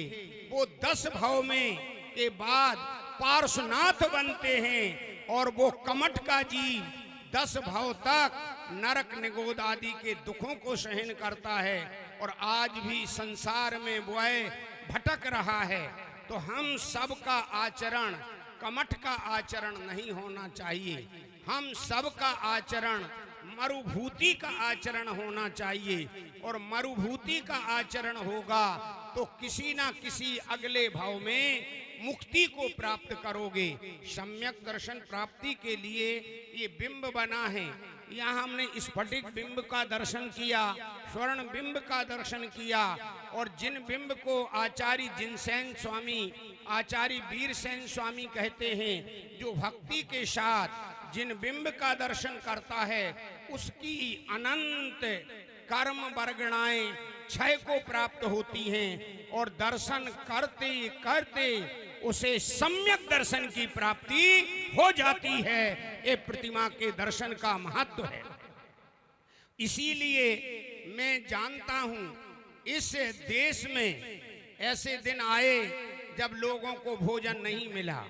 वो 10 भाव में के बाद पार्श्वनाथ बनते हैं और वो कमठ का जीव 10 भाव तक नरक निगोद आदि के दुखों को सहन करता है और आज भी संसार में वह भटक रहा है। तो हम सब का आचरण कमठ का आचरण नहीं होना चाहिए, हम सब का आचरण मरुभूति का आचरण होना चाहिए। और मरुभूति का आचरण होगा तो किसी ना किसी अगले भाव में मुक्ति को प्राप्त करोगे। सम्यक दर्शन प्राप्ति के लिए ये बिंब बना है। यहाँ हमने स्फटिक बिंब का दर्शन किया, स्वर्ण बिंब का दर्शन किया, और जिन बिंब को आचार्य जिनसेन स्वामी, आचार्य वीरसेन स्वामी कहते हैं, जो भक्ति के साथ जिन बिंब का दर्शन करता है उसकी अनंत कर्म वर्गणाएं क्षय को प्राप्त होती हैं, और दर्शन करते करते उसे सम्यक दर्शन की प्राप्ति हो जाती है। ये प्रतिमा के दर्शन का महत्व है। इसीलिए मैं जानता हूं इस देश में ऐसे दिन आए जब लोगों को भोजन नहीं मिला,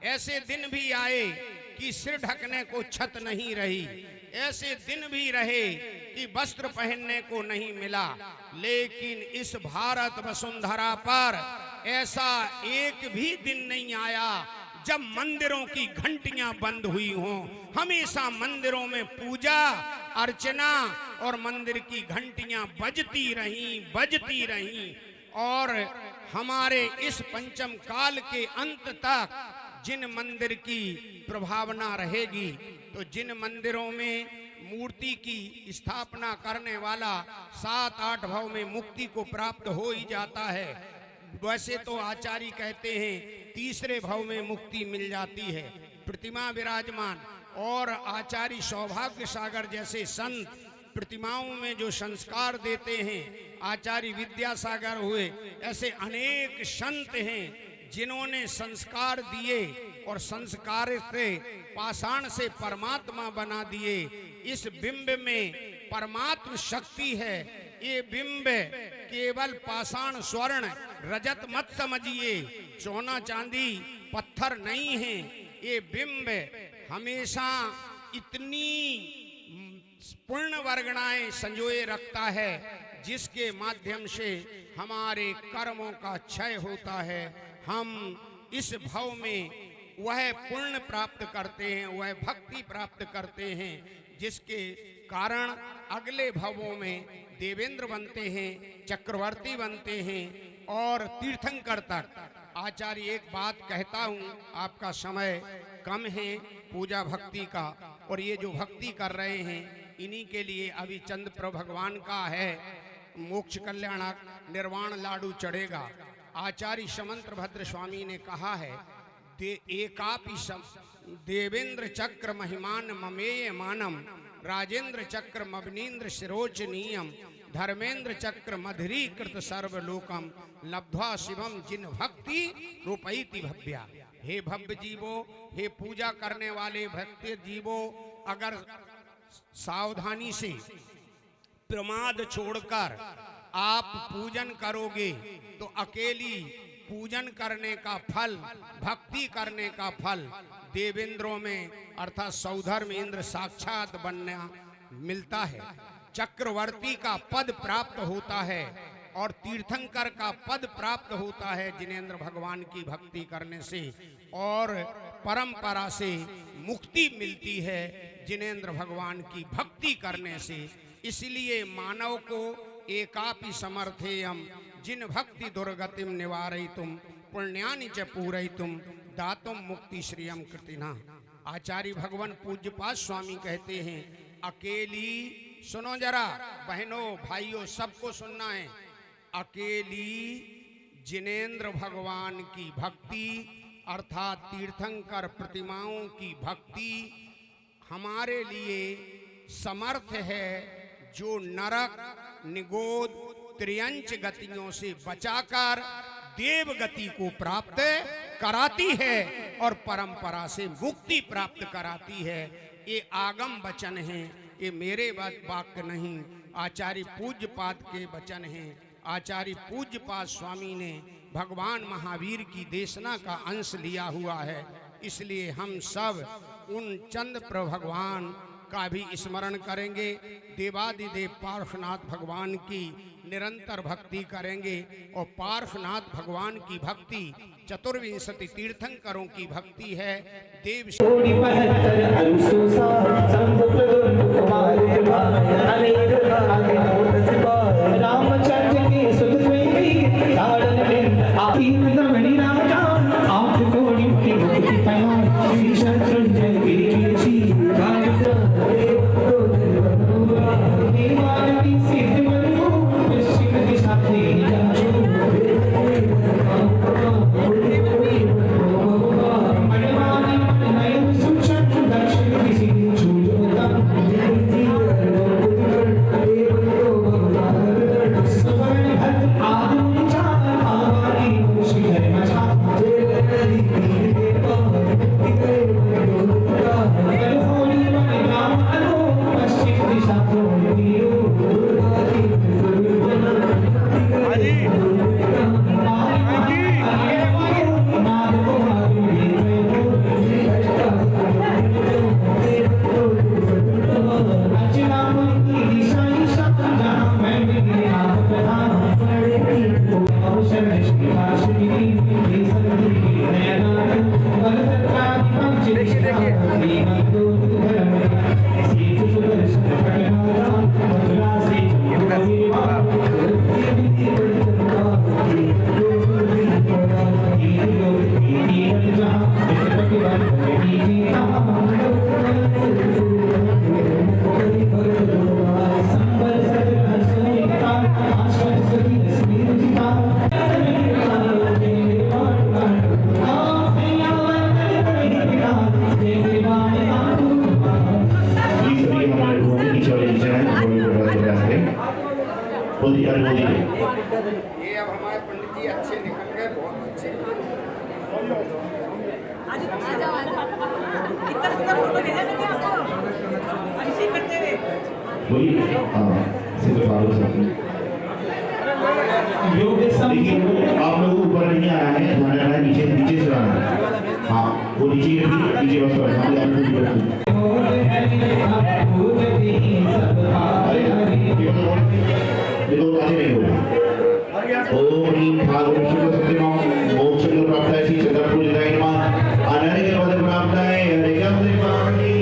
ऐसे दिन भी आए कि सिर ढकने को छत नहीं रही, ऐसे दिन भी रहे कि वस्त्र पहनने को नहीं मिला, लेकिन इस भारत वसुंधरा पर ऐसा एक भी दिन नहीं आया जब मंदिरों की घंटियां बंद हुई हों। हमेशा मंदिरों में पूजा अर्चना और मंदिर की घंटियां बजती रहीं, और हमारे इस पंचम काल के अंत तक जिन मंदिर की प्रभावना रहेगी, तो जिन मंदिरों में मूर्ति की स्थापना करने वाला 7-8 भाव में मुक्ति को प्राप्त हो ही जाता है। वैसे तो आचार्य कहते हैं तीसरे भाव में मुक्ति मिल जाती है। प्रतिमा विराजमान और आचार्य सौभाग्य सागर जैसे संत प्रतिमाओं में जो संस्कार देते हैं, आचार्य विद्यासागर हुए, ऐसे अनेक संत हैं जिन्होंने संस्कार दिए और संस्कार से पाषाण से परमात्मा बना दिए। इस बिंब में परमात्म शक्ति है। ये बिंब केवल पाषाण स्वर्ण रजत मत समझिए, सोना चांदी पत्थर नहीं है। ये बिंब हमेशा इतनी पूर्ण वर्गणाएं संजोए रखता है जिसके माध्यम से हमारे कर्मों का क्षय होता है। हम इस भाव में वह पुण्य प्राप्त करते हैं, वह भक्ति प्राप्त करते हैं, जिसके कारण अगले भावों में देवेंद्र बनते हैं, चक्रवर्ती बनते हैं और तीर्थंकर तक। आचार्य एक बात कहता हूँ, आपका समय कम है पूजा भक्ति का, और ये जो भक्ति कर रहे हैं इन्हीं के लिए अभी चंद प्रभु भगवान का है मोक्ष कल्याणक निर्वाण लाडू चढ़ेगा। आचार्य समंत्र भद्र स्वामी ने कहा है, एकापि देवेंद्र चक्र महिमान ममेय मानम, राजेंद्र चक्र मवनीन्द्र शिरोचनीयम, धर्मेंद्र चक्र मधुरीकृत सर्वलोकम, लब्ध्वा शिवम जिन भक्ति रूपैति भव्या। हे भव्य जीवो, हे पूजा करने वाले भक्त जीवो, अगर सावधानी से प्रमाद छोड़कर आप पूजन करोगे तो अकेली पूजन करने का फल, भक्ति करने का फल देवेंद्रों में अर्थात सौधर में इंद्र साक्षात बनना मिलता है। चक्रवर्ती का पद प्राप्त होता है और तीर्थंकर का पद प्राप्त होता है जिनेंद्र भगवान की भक्ति करने से, और परंपरा से मुक्ति मिलती है जिनेंद्र भगवान की भक्ति करने से। इसलिए मानव को एकापि समर्थेयम जिन भक्ति दुर्गतिम निवारयितुम पुण्यानि च पूरयितुम दातुम मुक्ति श्रियम कृतिना। आचार्य भगवान पूज्यपाद स्वामी कहते हैं, अकेली, सुनो जरा बहनों भाइयों सबको सुनना है, अकेली जिनेंद्र भगवान की भक्ति अर्थात तीर्थंकर प्रतिमाओं की भक्ति हमारे लिए समर्थ है, जो नरक निगोद त्रियंच गतियों से बचाकर देव गति को प्राप्त कराती है और परंपरा से मुक्ति प्राप्त कराती है। ये आगम वचन हैं, ये मेरे वाक्य नहीं, आचार्य पूज्यपाद के वचन हैं। आचार्य पूज्यपाद स्वामी ने भगवान महावीर की देशना का अंश लिया हुआ है। इसलिए हम सब उन चंद प्रभु भगवान का भी स्मरण करेंगे, देवादिदेव पार्श्वनाथ भगवान की निरंतर भक्ति करेंगे, और पार्श्वनाथ भगवान की भक्ति चतुर्विंशति तीर्थंकरों की भक्ति है। देव राम ये अब हमारे पंडित जी अच्छे निकल गए, बहुत अच्छे। कितना सुंदर फोटो भेजा मैंने आपको अभिषेक करते हुए। वही देखिए आप लोग ऊपर नहीं आना है, ध्यान रखना है, नीचे नीचे से आना है। हाँ वो नीचे नीचे बस अरे ये तो आगे नहीं होगा। ओम भागवत शुक्ल सत्यम मोक्ष प्राप्त है श्री चंद्रपुर जिताय नमः अनहरि के पद प्राप्त है हरि का पद प्राप्त है।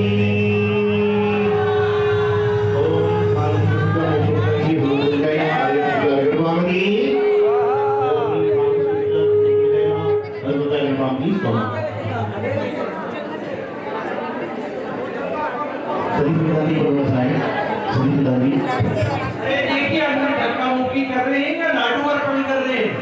ओम भागवत शुक्ल मोक्ष श्री गुरु जिताय नमः हरि का पद प्राप्त है। ओम भागवत शुक्ल जिताय नमः हरि का पद सभी प्रदानी प्रवसाय सभी प्रदानी देखिए अंदर धक्का मुक्की कर रहे हैं या लाडू अर्पण कर रहे हैं?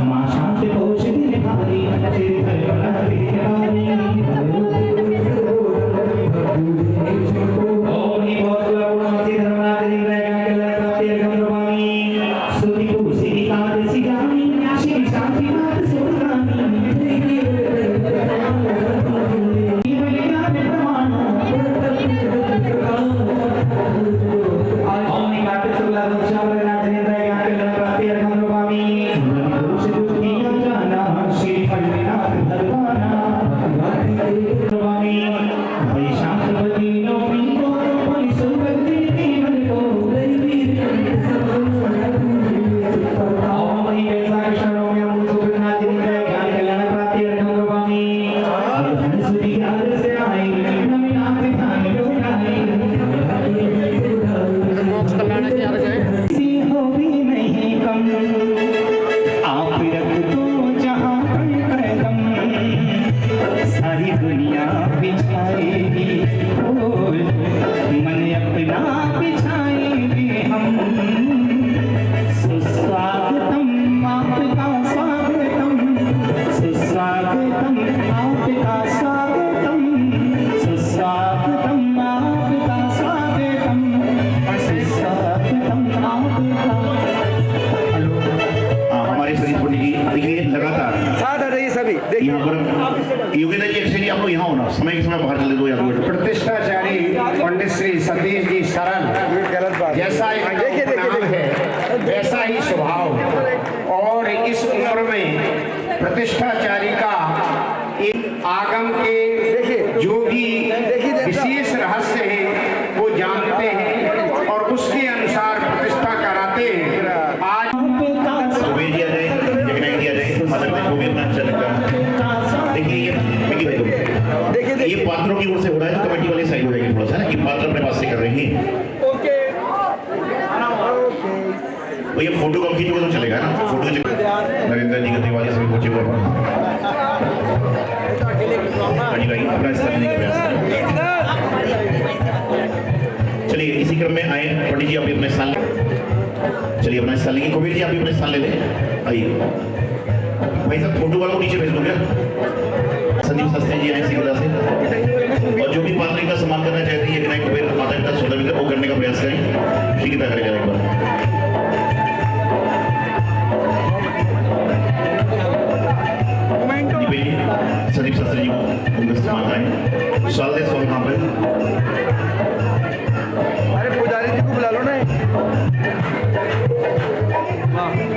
मां शांति पहुंच दिन भारी तेरे घर बना हमारे सतीश पंडित जी देखिए लगातार साथ आ जाइए सभी देखिए। यहाँ पर योगेंद्र जी एक्चुअली आप लोग यहाँ होना समय के समय बाहर चले दो यहाँ पर। प्रतिष्ठाचारी पंडित श्री सतीश जी सरल गलत बात जैसा देखिए नाम है वैसा ही स्वभाव है। और इस उम्र में प्रतिष्ठाचारी का एक आगम के जो भी विशेष रहस्य है वो जानते हैं और उसके अनुसार प्रतिष्ठा कराते हैं। आज कुबेर दिया जाए जगन्नाथ दिया जाए मतलब देखो भी अपना अच्छा लगता। देखिए ये पात्रों की ओर से हो रहा है तो कमेटी वाले साइड हो जाएगी थोड़ा सा ना, ये पात्र अपने पास से कर रहे हैं। तो ये फोटो कम खींचोगे तो चलेगा ना, फोटो नरेंद्र जी का दिवाली सभी बच्चे को अपना स्थान लेने का प्रयास करें। चलिए इसी क्रम में आए पंडित जी आप भी अपने स्थान, चलिए अपना स्थान लेंगे। कुबेर जी आप भी अपने स्थान ले लें। आइए भाई साहब फोटो वालों को नीचे भेज दो क्या। संदीप शास्त्री जी आए सिंगला से और जो भी पात्र का सम्मान करना चाहती है कि कुबेर माता पिता सोलह मित्र वो करने का प्रयास करें। श्री गीता करेगा एक बार। संदीप शास्त्री जी को उनका सम्मान आए साल दे सौ यहाँ पर। अरे पुजारी जी को बुला लो ना।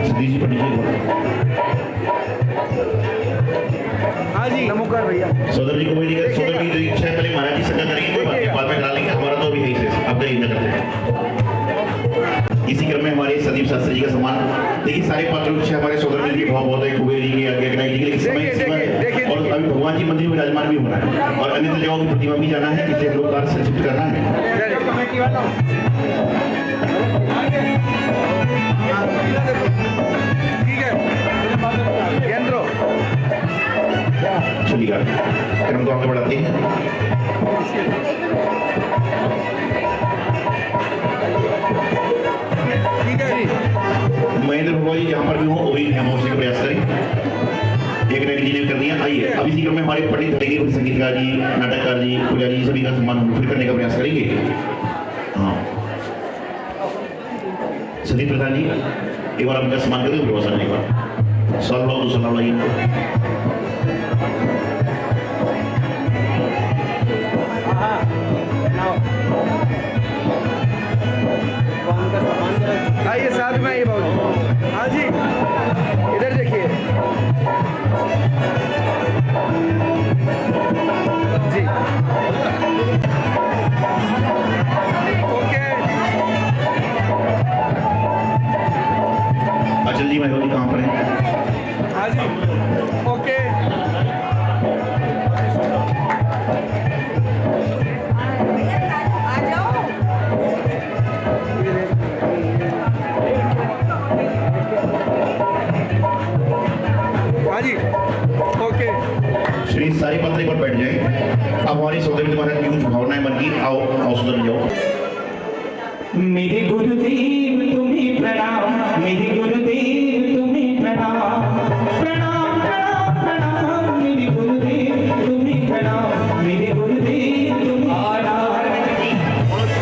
सतीश जी पंडित जी हाँ जी नमस्कार भैया। सौदर जी को वही दिखा, सौदर जी इच्छा है पहले महाराज जी संज्ञा करेंगे कोई बात नहीं, बाद में करा लेंगे। हमारा तो अभी है ही आपका ही न करते। इसी क्रम में हमारे संदीप शास्त्री जी का सम्मान देखिए सारे पात्रों की हमारे सौदर जी भाव बहुत है कुबेर जी के आगे गणेश जी के समय और अभी भगवान जी मंदिर में विराजमान भी होना है और अन्य जगहों की प्रतिमा भी जाना है, इसलिए लोग कार्य संक्षिप्त करना है। चलिए क्रम को आगे बढ़ाते हैं। महेंद्र भगवान जी जहाँ पर भी हो वो भी हम का प्रयास करें। एक नई जी ने कर दिया। आइए अब इसी क्रम में हमारे पंडित घटेंगे, संगीतकार जी, नाटककार जी, पुजारी जी सभी का सम्मान फिर करने का प्रयास करेंगे। हाँ संदीप प्रधान जी एक बार आपका सम्मान कर दो एक बार साल लो दूसरा लाइए। आइए साथ में आइए बाबू। हाँ जी इधर देखिए जी। ओके अचल जी मैं कहाँ पर है। हाँ जी ओके आ जाओ। हाँ जी ओके। श्री सारी पत्नी पर बैठ जाए। अब हमारी सौदेवी महाराज की कुछ भावनाएं बन गई। आओ आओ सुधर में जाओ। मेरे गुरुदेव तुम्हें प्रणाम, मेरे गुरुदेव तुम्हें प्रणाम, प्रणाम प्रणाम प्रणाम मेरे गुरुदेव तुम्हें प्रणाम, मेरे गुरुदेव तुम्हें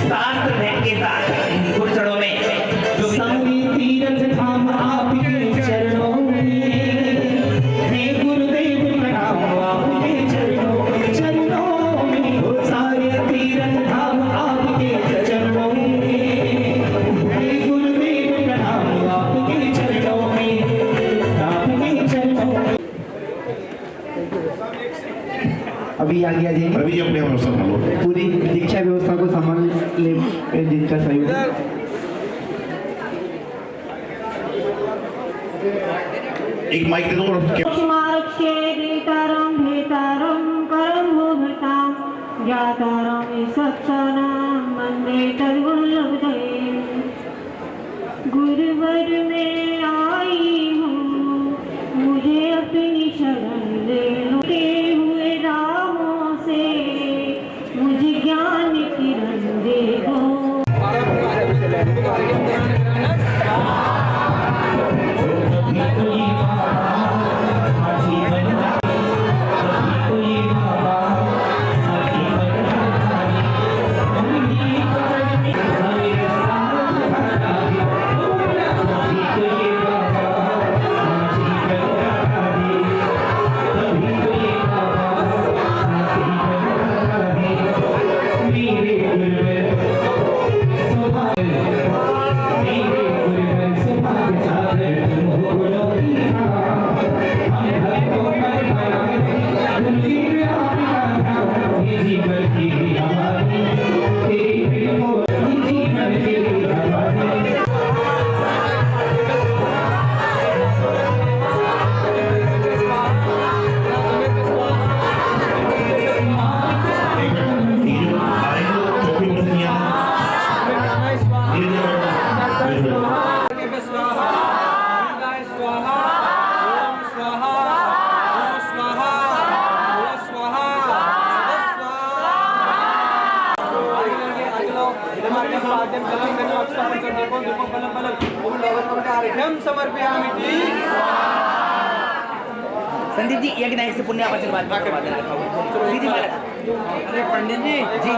शास्त्र भेद के साथ घुड़सड़ों में जो सारे तीर्थ धाम आपके चरणों में, हे गुरुदेव प्रणाम आपके चरणों में, सारे तीर्थ धाम आपके चरणों में, हे गुरुदेव प्रणाम आपके चरणों में, आपके चरणों में। अभी आगे आ जाइए। रवि जी अपने हम संभालो। पूरी दीक्षा व्यवस्था को संभाल ले जिनका सहयोग। एक माइक दे दो और क्षेत्रेतरं भेतरं परं भूभृतां ज्ञातारं सत्तानां वन्दे तद्वल्लभदये। गुरुवर में आई हूँ मुझे अपनी शरण ले लो, हुए राहों से मुझे ज्ञान किरण दे दो। तो ये समर्पयामि। संदीप जी यज्ञ नायक से पुण्य आशीर्वाद दीदी माला। अरे पंडित जी जी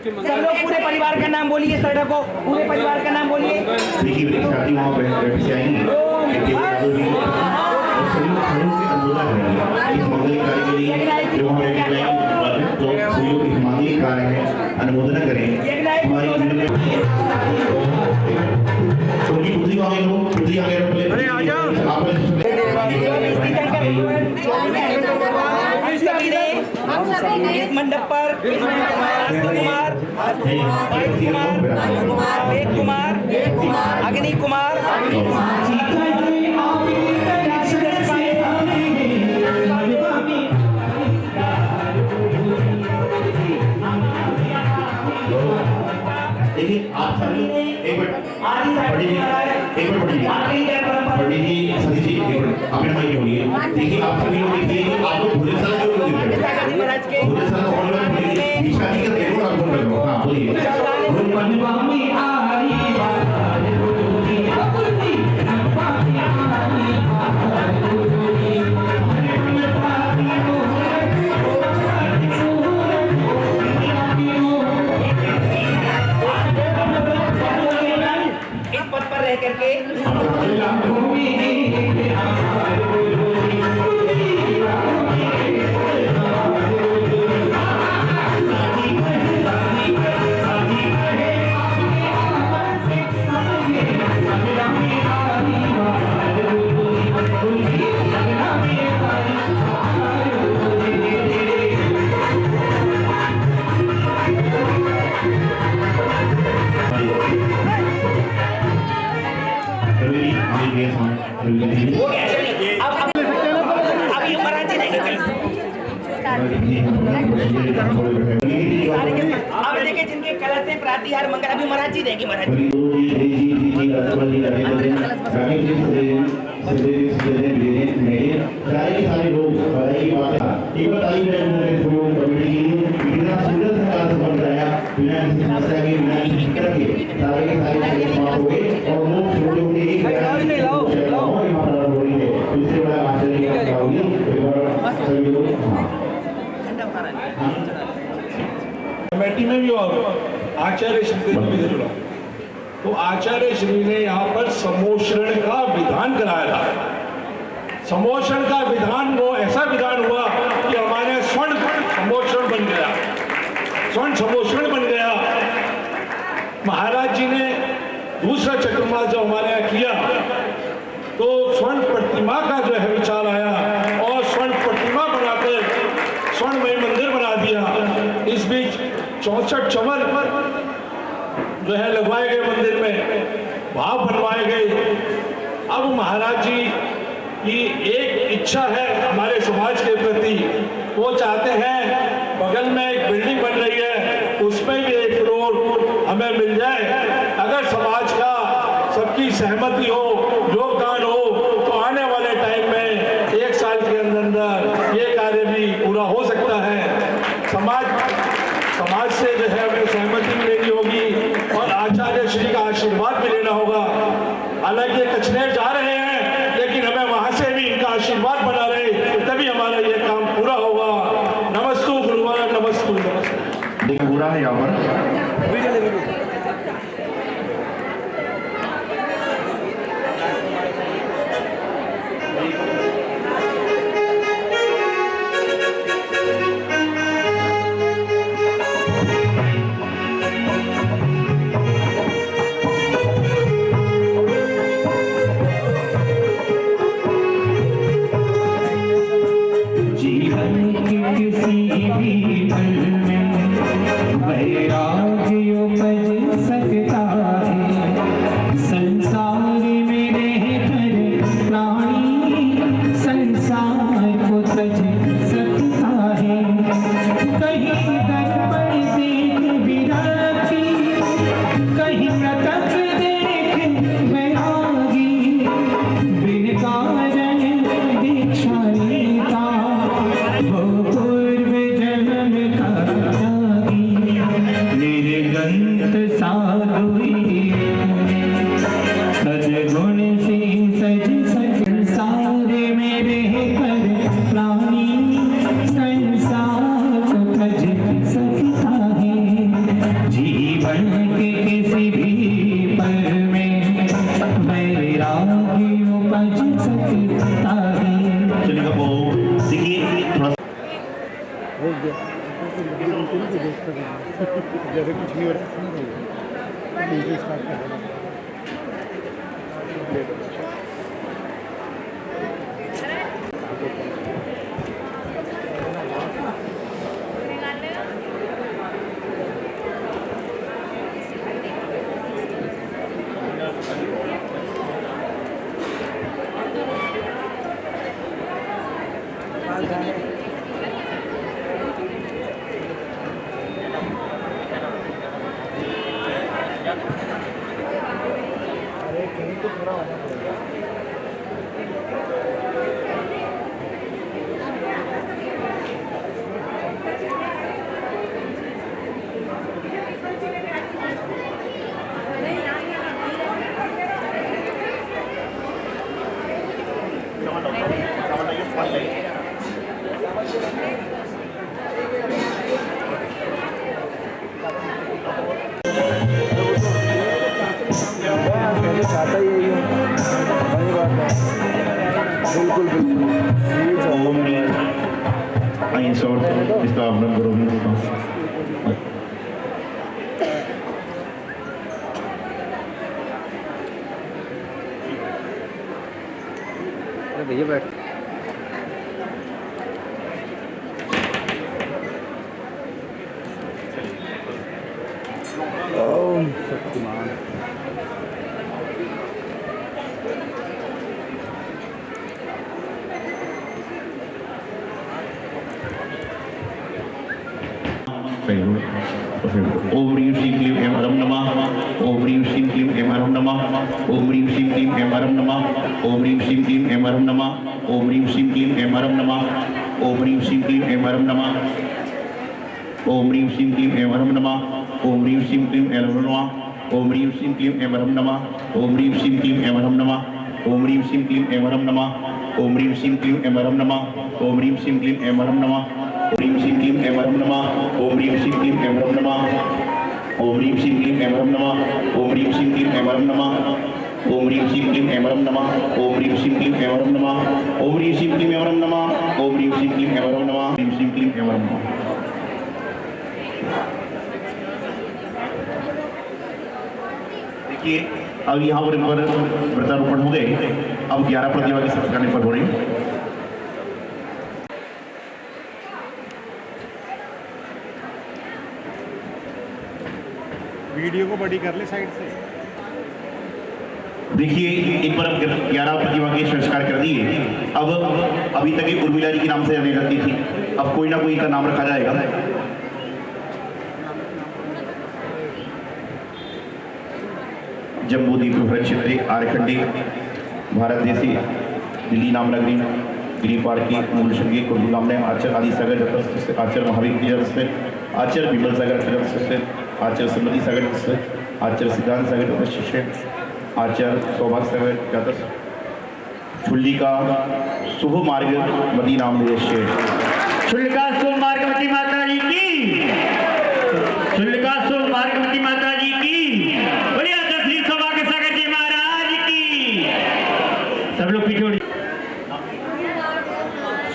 सब लोग पूरे परिवार का नाम बोलिए, सड़क को पूरे परिवार का नाम बोलिए। देखिए मेरी शादी वहाँ पे से आएंगी इस मंगल कार्य के लिए जो हमारे तो सभी लोग इस मंगल कार्य में अनुमोदन करें। हमारी छोटी बुद्धि को आगे लो, बुद्धि आगे लो। अरे आ जाओ हम सभी ने इस मंडप पर वेद कुमार, अग्नि कुमार, देखिए आप सभी एक मिनट पंडित जी सतीश जी अपने माइक बोलिए। देखिए आप सभी लोग देखिए आप लोग पूरे साल जो लोग पूरे साल ऑनलाइन शादी का देखो आप बोल रहे हो। हाँ बोलिए। इस पद पर रह करके अभी महाराज जी देंगे अब देखिए जिनके कलश से प्रातिहार मंगल अभी महाराज जी देंगे। महाराज सारे लोग बिना किसी समस्या के, बिना किसी दिक्कत के सारे के सारे कार्य समाप्त हो गए और मोक्ष होते होते एक यहाँ पर हो रही है। दूसरे बड़ा आश्चर्य की बात होगी सभी लोग कमेटी में भी और आचार्य श्री में भी जुड़ा। तो आचार्य श्री ने यहाँ पर समोषण का विधान कराया था। समोषण का विधान वो ऐसा विधान हुआ कि हमारे स्वर्ण समोषण बन गया, स्वर्ण समोषण बन गया। महाराज जी ने दूसरा चक्रवात जो हमारे यहाँ किया तो स्वर्ण प्रतिमा का जो है विचार आया और स्वर्ण प्रतिमा बनाकर स्वर्णमय मंदिर बना दिया। इस बीच 64 चमर जो है लगवाए गए मंदिर में, भाव बनवाए गए। अब महाराज जी की एक इच्छा है हमारे समाज के प्रति, वो चाहते हैं बगल में एक बिल्डिंग बन रही है उसमें भी एक फ्लोर हमें मिल जाए। अगर समाज का सबकी सहमति हो, योगदान हो तो आने वाले टाइम में 1 साल के अंदर ये कार्य भी पूरा हो सकता है। समाज से जो है हमें सहमति भी लेनी होगी और आचार्य श्री का आशीर्वाद भी लेना होगा। हालांकि ये कचनेर जा रहे हैं लेकिन हमें वहां से भी इनका आशीर्वाद बना रहे, तभी हमारा ये काम पूरा होगा। नमस्तु गुरुवार, नमस्तु नमस्ते। देखिए पूरा है यहाँ पर जैसे कुछ नहीं हो रहा चाहता ही यही वही बात है। बिल्कुल इसका आपने भैया बैठ ओम शक्तिमान ओम ह्रीं श्रीं क्लीं ऐं हरं नमः। ओम ह्रीं श्रीं क्लीं ऐं हरं नमः। ओम ह्रीं श्रीं क्लीं ऐं हरं नमः। ओम ह्रीं श्रीं क्लीं ऐं हरं नमः। ओम ह्रीं श्रीं क्लीं ऐं हरं नमः। ओम ह्रीं श्रीं क्लीं ऐं हरं नमः। ओम ह्रीं श्रीं क्लीं ऐं हरं नमः। ओम ह्रीं श्रीं क्लीं ऐं वरं नमः। ओम ह्रीं श्रीं क्लीं ऐं वरं नमः। ओम ह्रीं श्रीं क्लीं ऐं वरं नमः। ओम ह्रीं श्रीं क्लीं ऐं वरं नमः। ओम ह्रीं श्रीं क्लीं ऐं वरं नमः। ओम ह्रीं श्रीं क्लीं ऐं वरं नमः। ह्रीं श्रीं क्लीं ऐं वरं नमः। ओम ह्रीं श्रीं क्लीं ऐं वरं नमः। ओम ह्रीं श्रीं क्लीं ऐं वरं नमः। ओम ह्रीं श्रीं क्लीं ऐं वरं नमः। ओम ह्रीं श्रीं क्लीं ऐं वरं नमः। ओम ह्रीं श्रीं क्लीं ऐं वरं नमः। ओम ह्रीं श्रीं क्लीं ऐं वरं नमः। ओम ह्रीं श्रीं क्लीं ऐं वरं नमः। ह्रीं श्रीं क्लीं ऐं वरं नमः। देखिए अब यहाँ पर इन पर व्रतारोपण हो गए। अब 11 प्रतिमा के सत्कार पर हो रही है। वीडियो को बड़ी कर ले साइड से। देखिए इन पर अब 11 प्रतिमा के संस्कार कर दिए। अब अभी तक ये उर्मिला जी के नाम से जाने जाती थी, अब कोई ना कोई का नाम रखा जाएगा। जम्बूद्वीप भरत क्षेत्री आर्यखंडी भारत देशी दिल्ली नाम नगरी गिरी पार्की मूल शंगी कुर्दुलामने आचार्य आदि सागर से आचार्य महावीर से आचार्य विमल सागर से आचार्य समृद्धि सागर से आचार्य सिद्धांत सागर शिष्य आचार्य सौभाग्य सागर जातक छुल्ली का शुभ मार्ग मदी नाम निदेश्य शुल्का शुभ मार्गवती माता जी की। शुल्का शुभ मार्गवती माता जी की। बोलिए श्री सौभाग्य सागर जी महाराज की। सब लोग पीछे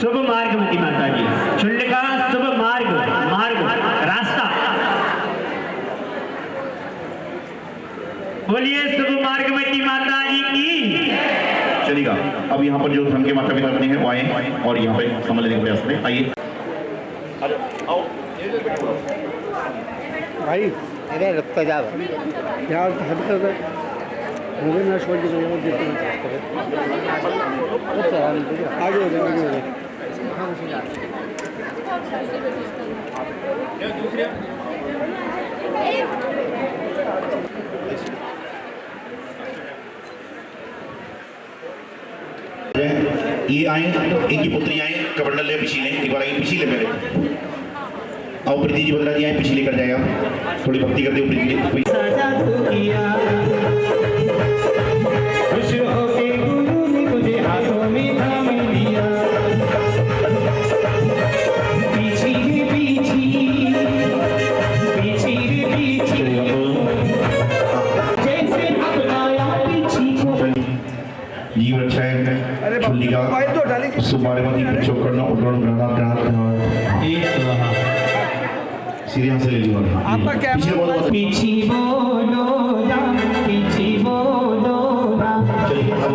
शुभ मार्गवती माता जी। शुल्का शुभ मार्ग मार्ग रास्ता। बोलिए शुभ मार्गवती माता जी की। चलेगा। अब यहाँ पर जो धर्म के माता पिता अपने हैं वो आए और यहाँ पे समझ लेने का प्रयास करें। आइए आओ भाई अरे रुक तो जाओ यार हद कर दे। मुझे ना छोड़ के जाओ देखते हैं। आगे हो जाए आगे हो जाए। ये आए इनकी पुत्री आए कमंडल ले पिछले एक बार आइए पिछले मेरे आओ प्रीति जी बदला जी आए पिछले कर जाएगा थोड़ी भक्ति करते हो प्रीति जी सजा तू किया खुश होके गुरु ने तुझे हाथों में थाम लिया पीछी रे पीछी पीछी रे पीछी जैसे अपनाया पीछी को जीव रक्षाएं छुल्ली का सुमारेमती पिछों करना उठोड़ ग्रहण सीरिया से ले लिया आपका क्या पीछी बोलो राम पीछी बोलो राम। चलिए अब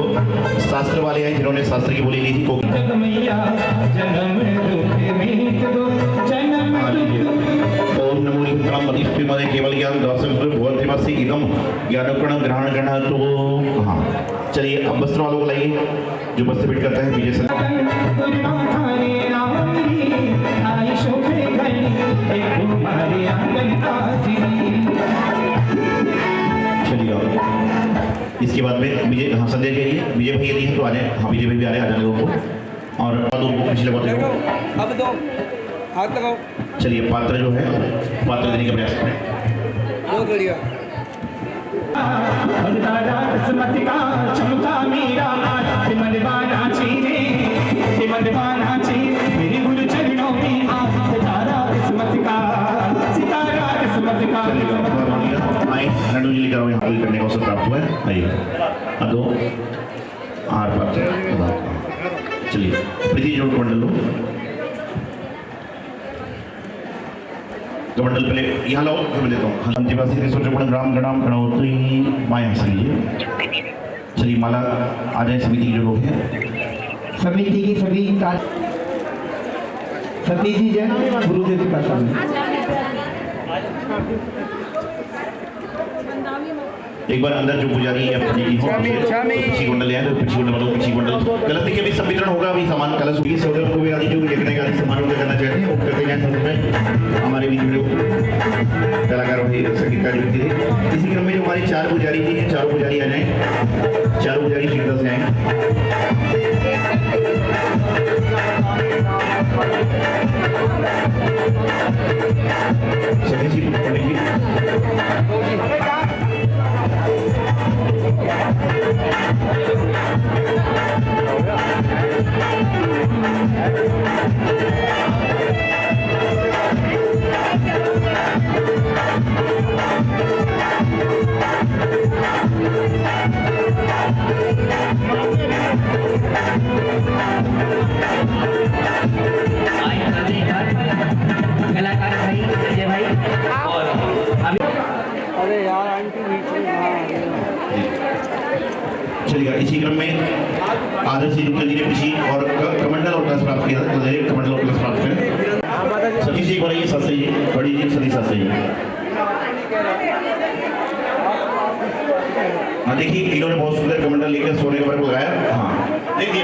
शास्त्र वाले हैं जिन्होंने शास्त्र की बोली ली थी जग मैया जन्म दुख में दो जन्म ओम नमो नित्राम मदिष्टि मदे केवल ज्ञान दर्शन से भगवती मसी इदम ज्ञानकण ग्रहण करना तो हाँ चलिए अब वस्त्र वालों को लाइए जो वस्त्र भेंट करता है विजय सर चलिए इसके बाद में विजय हाँ संदेश के लिए विजय भाई यदि हैं तो आ जाए हाँ विजय भाई भी आ रहे आ जाने लोगों को और पिछले बात अब दो हाथ लगाओ। चलिए पात्र जो है पात्र देने का प्रयास करें बहुत बढ़िया। किस्मत का चमका मेरा मनवाना चीरे मनवाना चीरे मेरे गुरु चरणों में सितारा किस्मत का सितारा किस्मत का आए नंदू जी लेकर यहाँ पूरी करने का अवसर प्राप्त हुआ है आइए दो आर पात्र चलिए प्रीति जोड़ मंडल लो कमंडल पहले यहाँ लाओ मैं देता हूँ अंतिवासी ग्राम गणाम गणोत्री माया से लीजिए चलिए माला आ जाए समिति के जो लोग हैं समिति की सभी सती जी जैन गुरुदेव जी का एक बार अंदर जो पुजारी या पंडित हो पीछे कुंडल ले आए तो पीछे कुंडल वालों पीछे कुंडल कलश देखिए अभी सब वितरण होगा अभी सामान कलश होगी सोडर को भी आदि जो देखने का आदि सामान उनका करना चाहते हैं वो करते हैं सब में हमारे बीच में जो कलाकार भाई संगीतकार व्यक्ति थे इसी क्रम में जो हमारे 4 पुजारी जी हैं चारों पुजारी आ जाएं चारों पुजारी शीघ्र से आए सभी जी पंडित जी कलाकार भाई अजय भाई और अरे यार आंटी बीच में चलिएगा इसी क्रम में आदर्श जी ने पिछी और कमंडल और क्लास प्राप्त किया कमंडल और क्लास प्राप्त करें सतीश जी बोलिए साथ से जी बड़ी जी सतीश साथ से जी हाँ देखिए इन्होंने बहुत सुंदर कमंडल लेकर सोने के ऊपर लगाया हाँ देखिए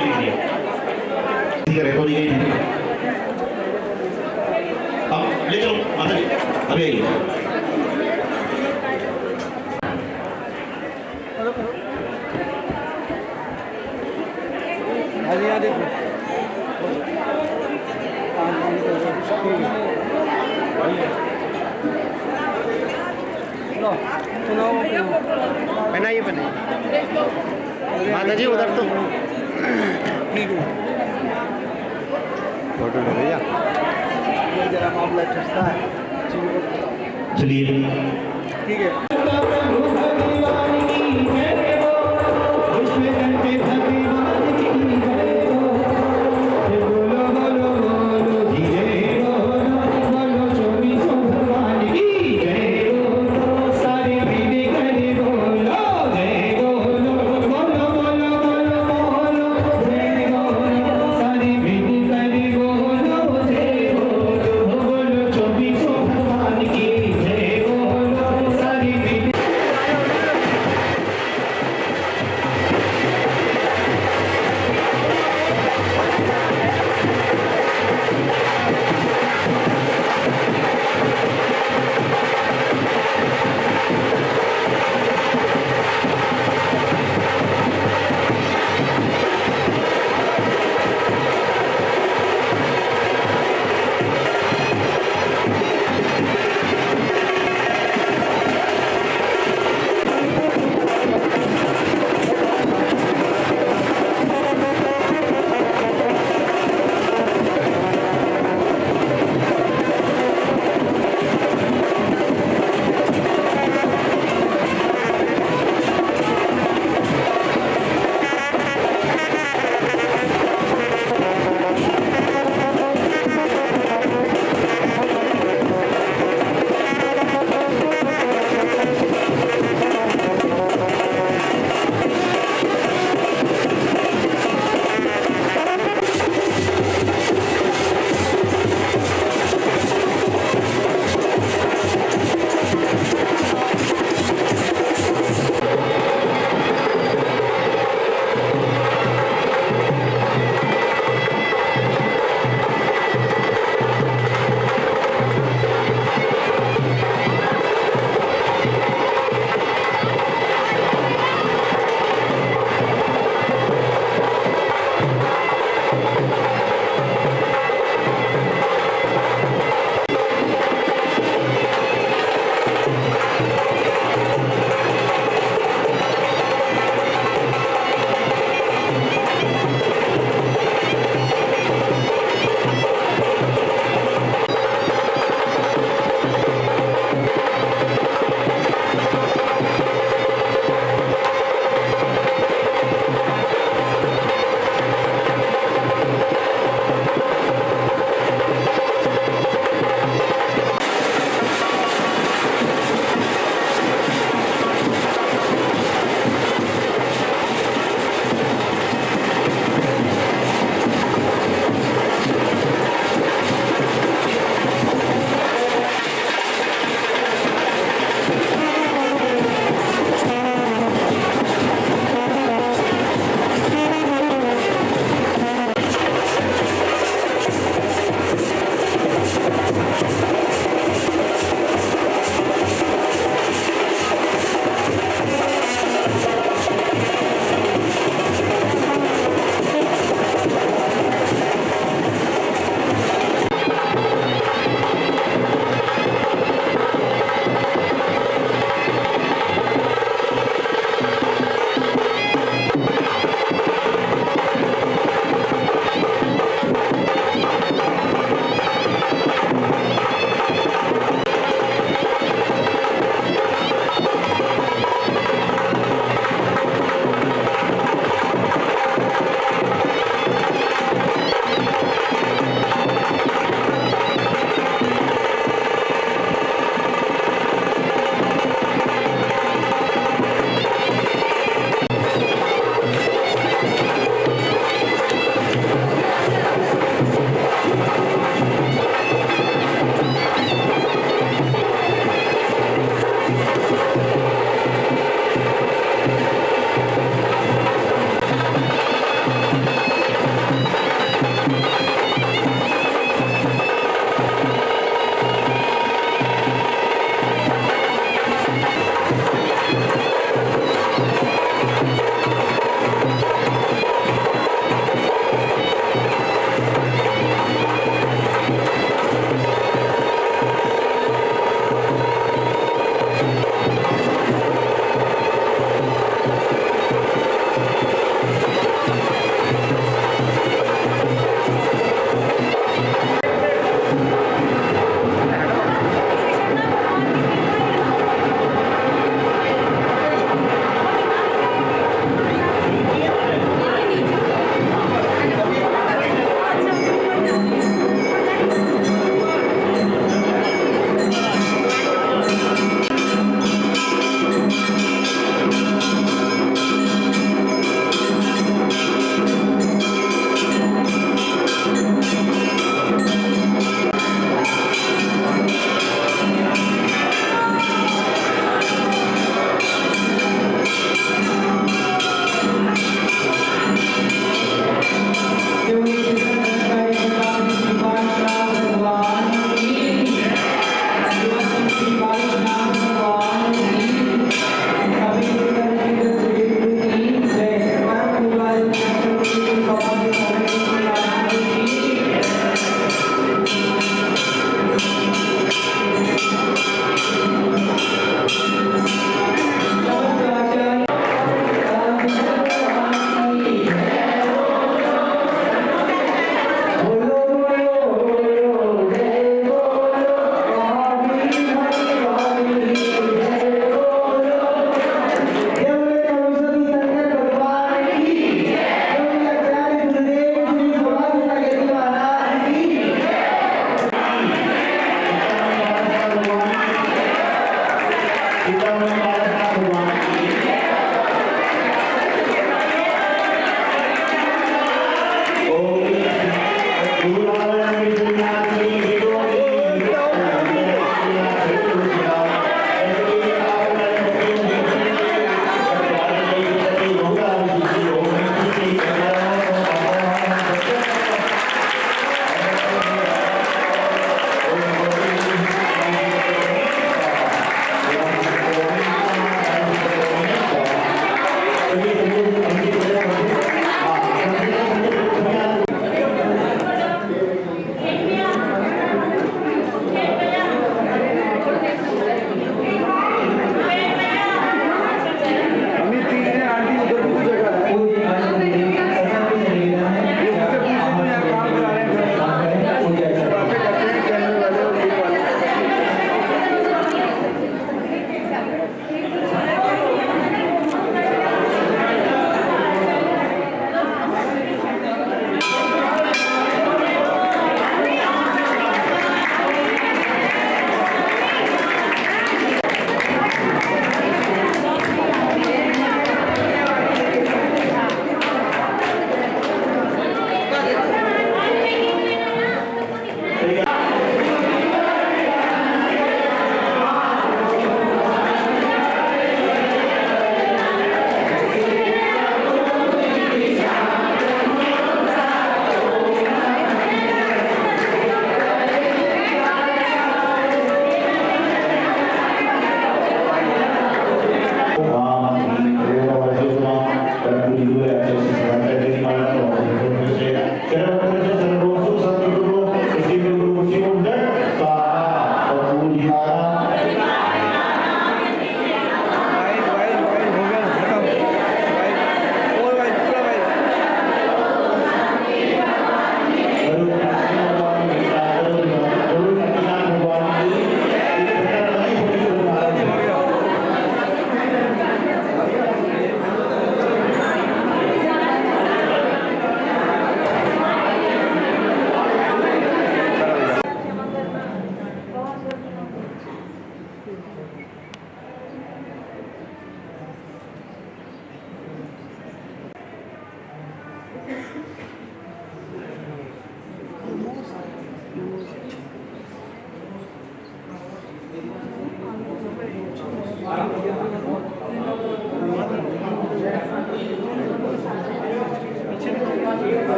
रेको नहीं गई अब ले चलो माता जी अभी आइए बनाइए माता जी उधर तो फोटो ले भैया जरा मामला चलता है चलिए ठीक है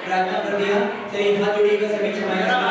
प्रार्थना कर दिया, चलिए हाथ जोड़िएगा सभी क्षमाएं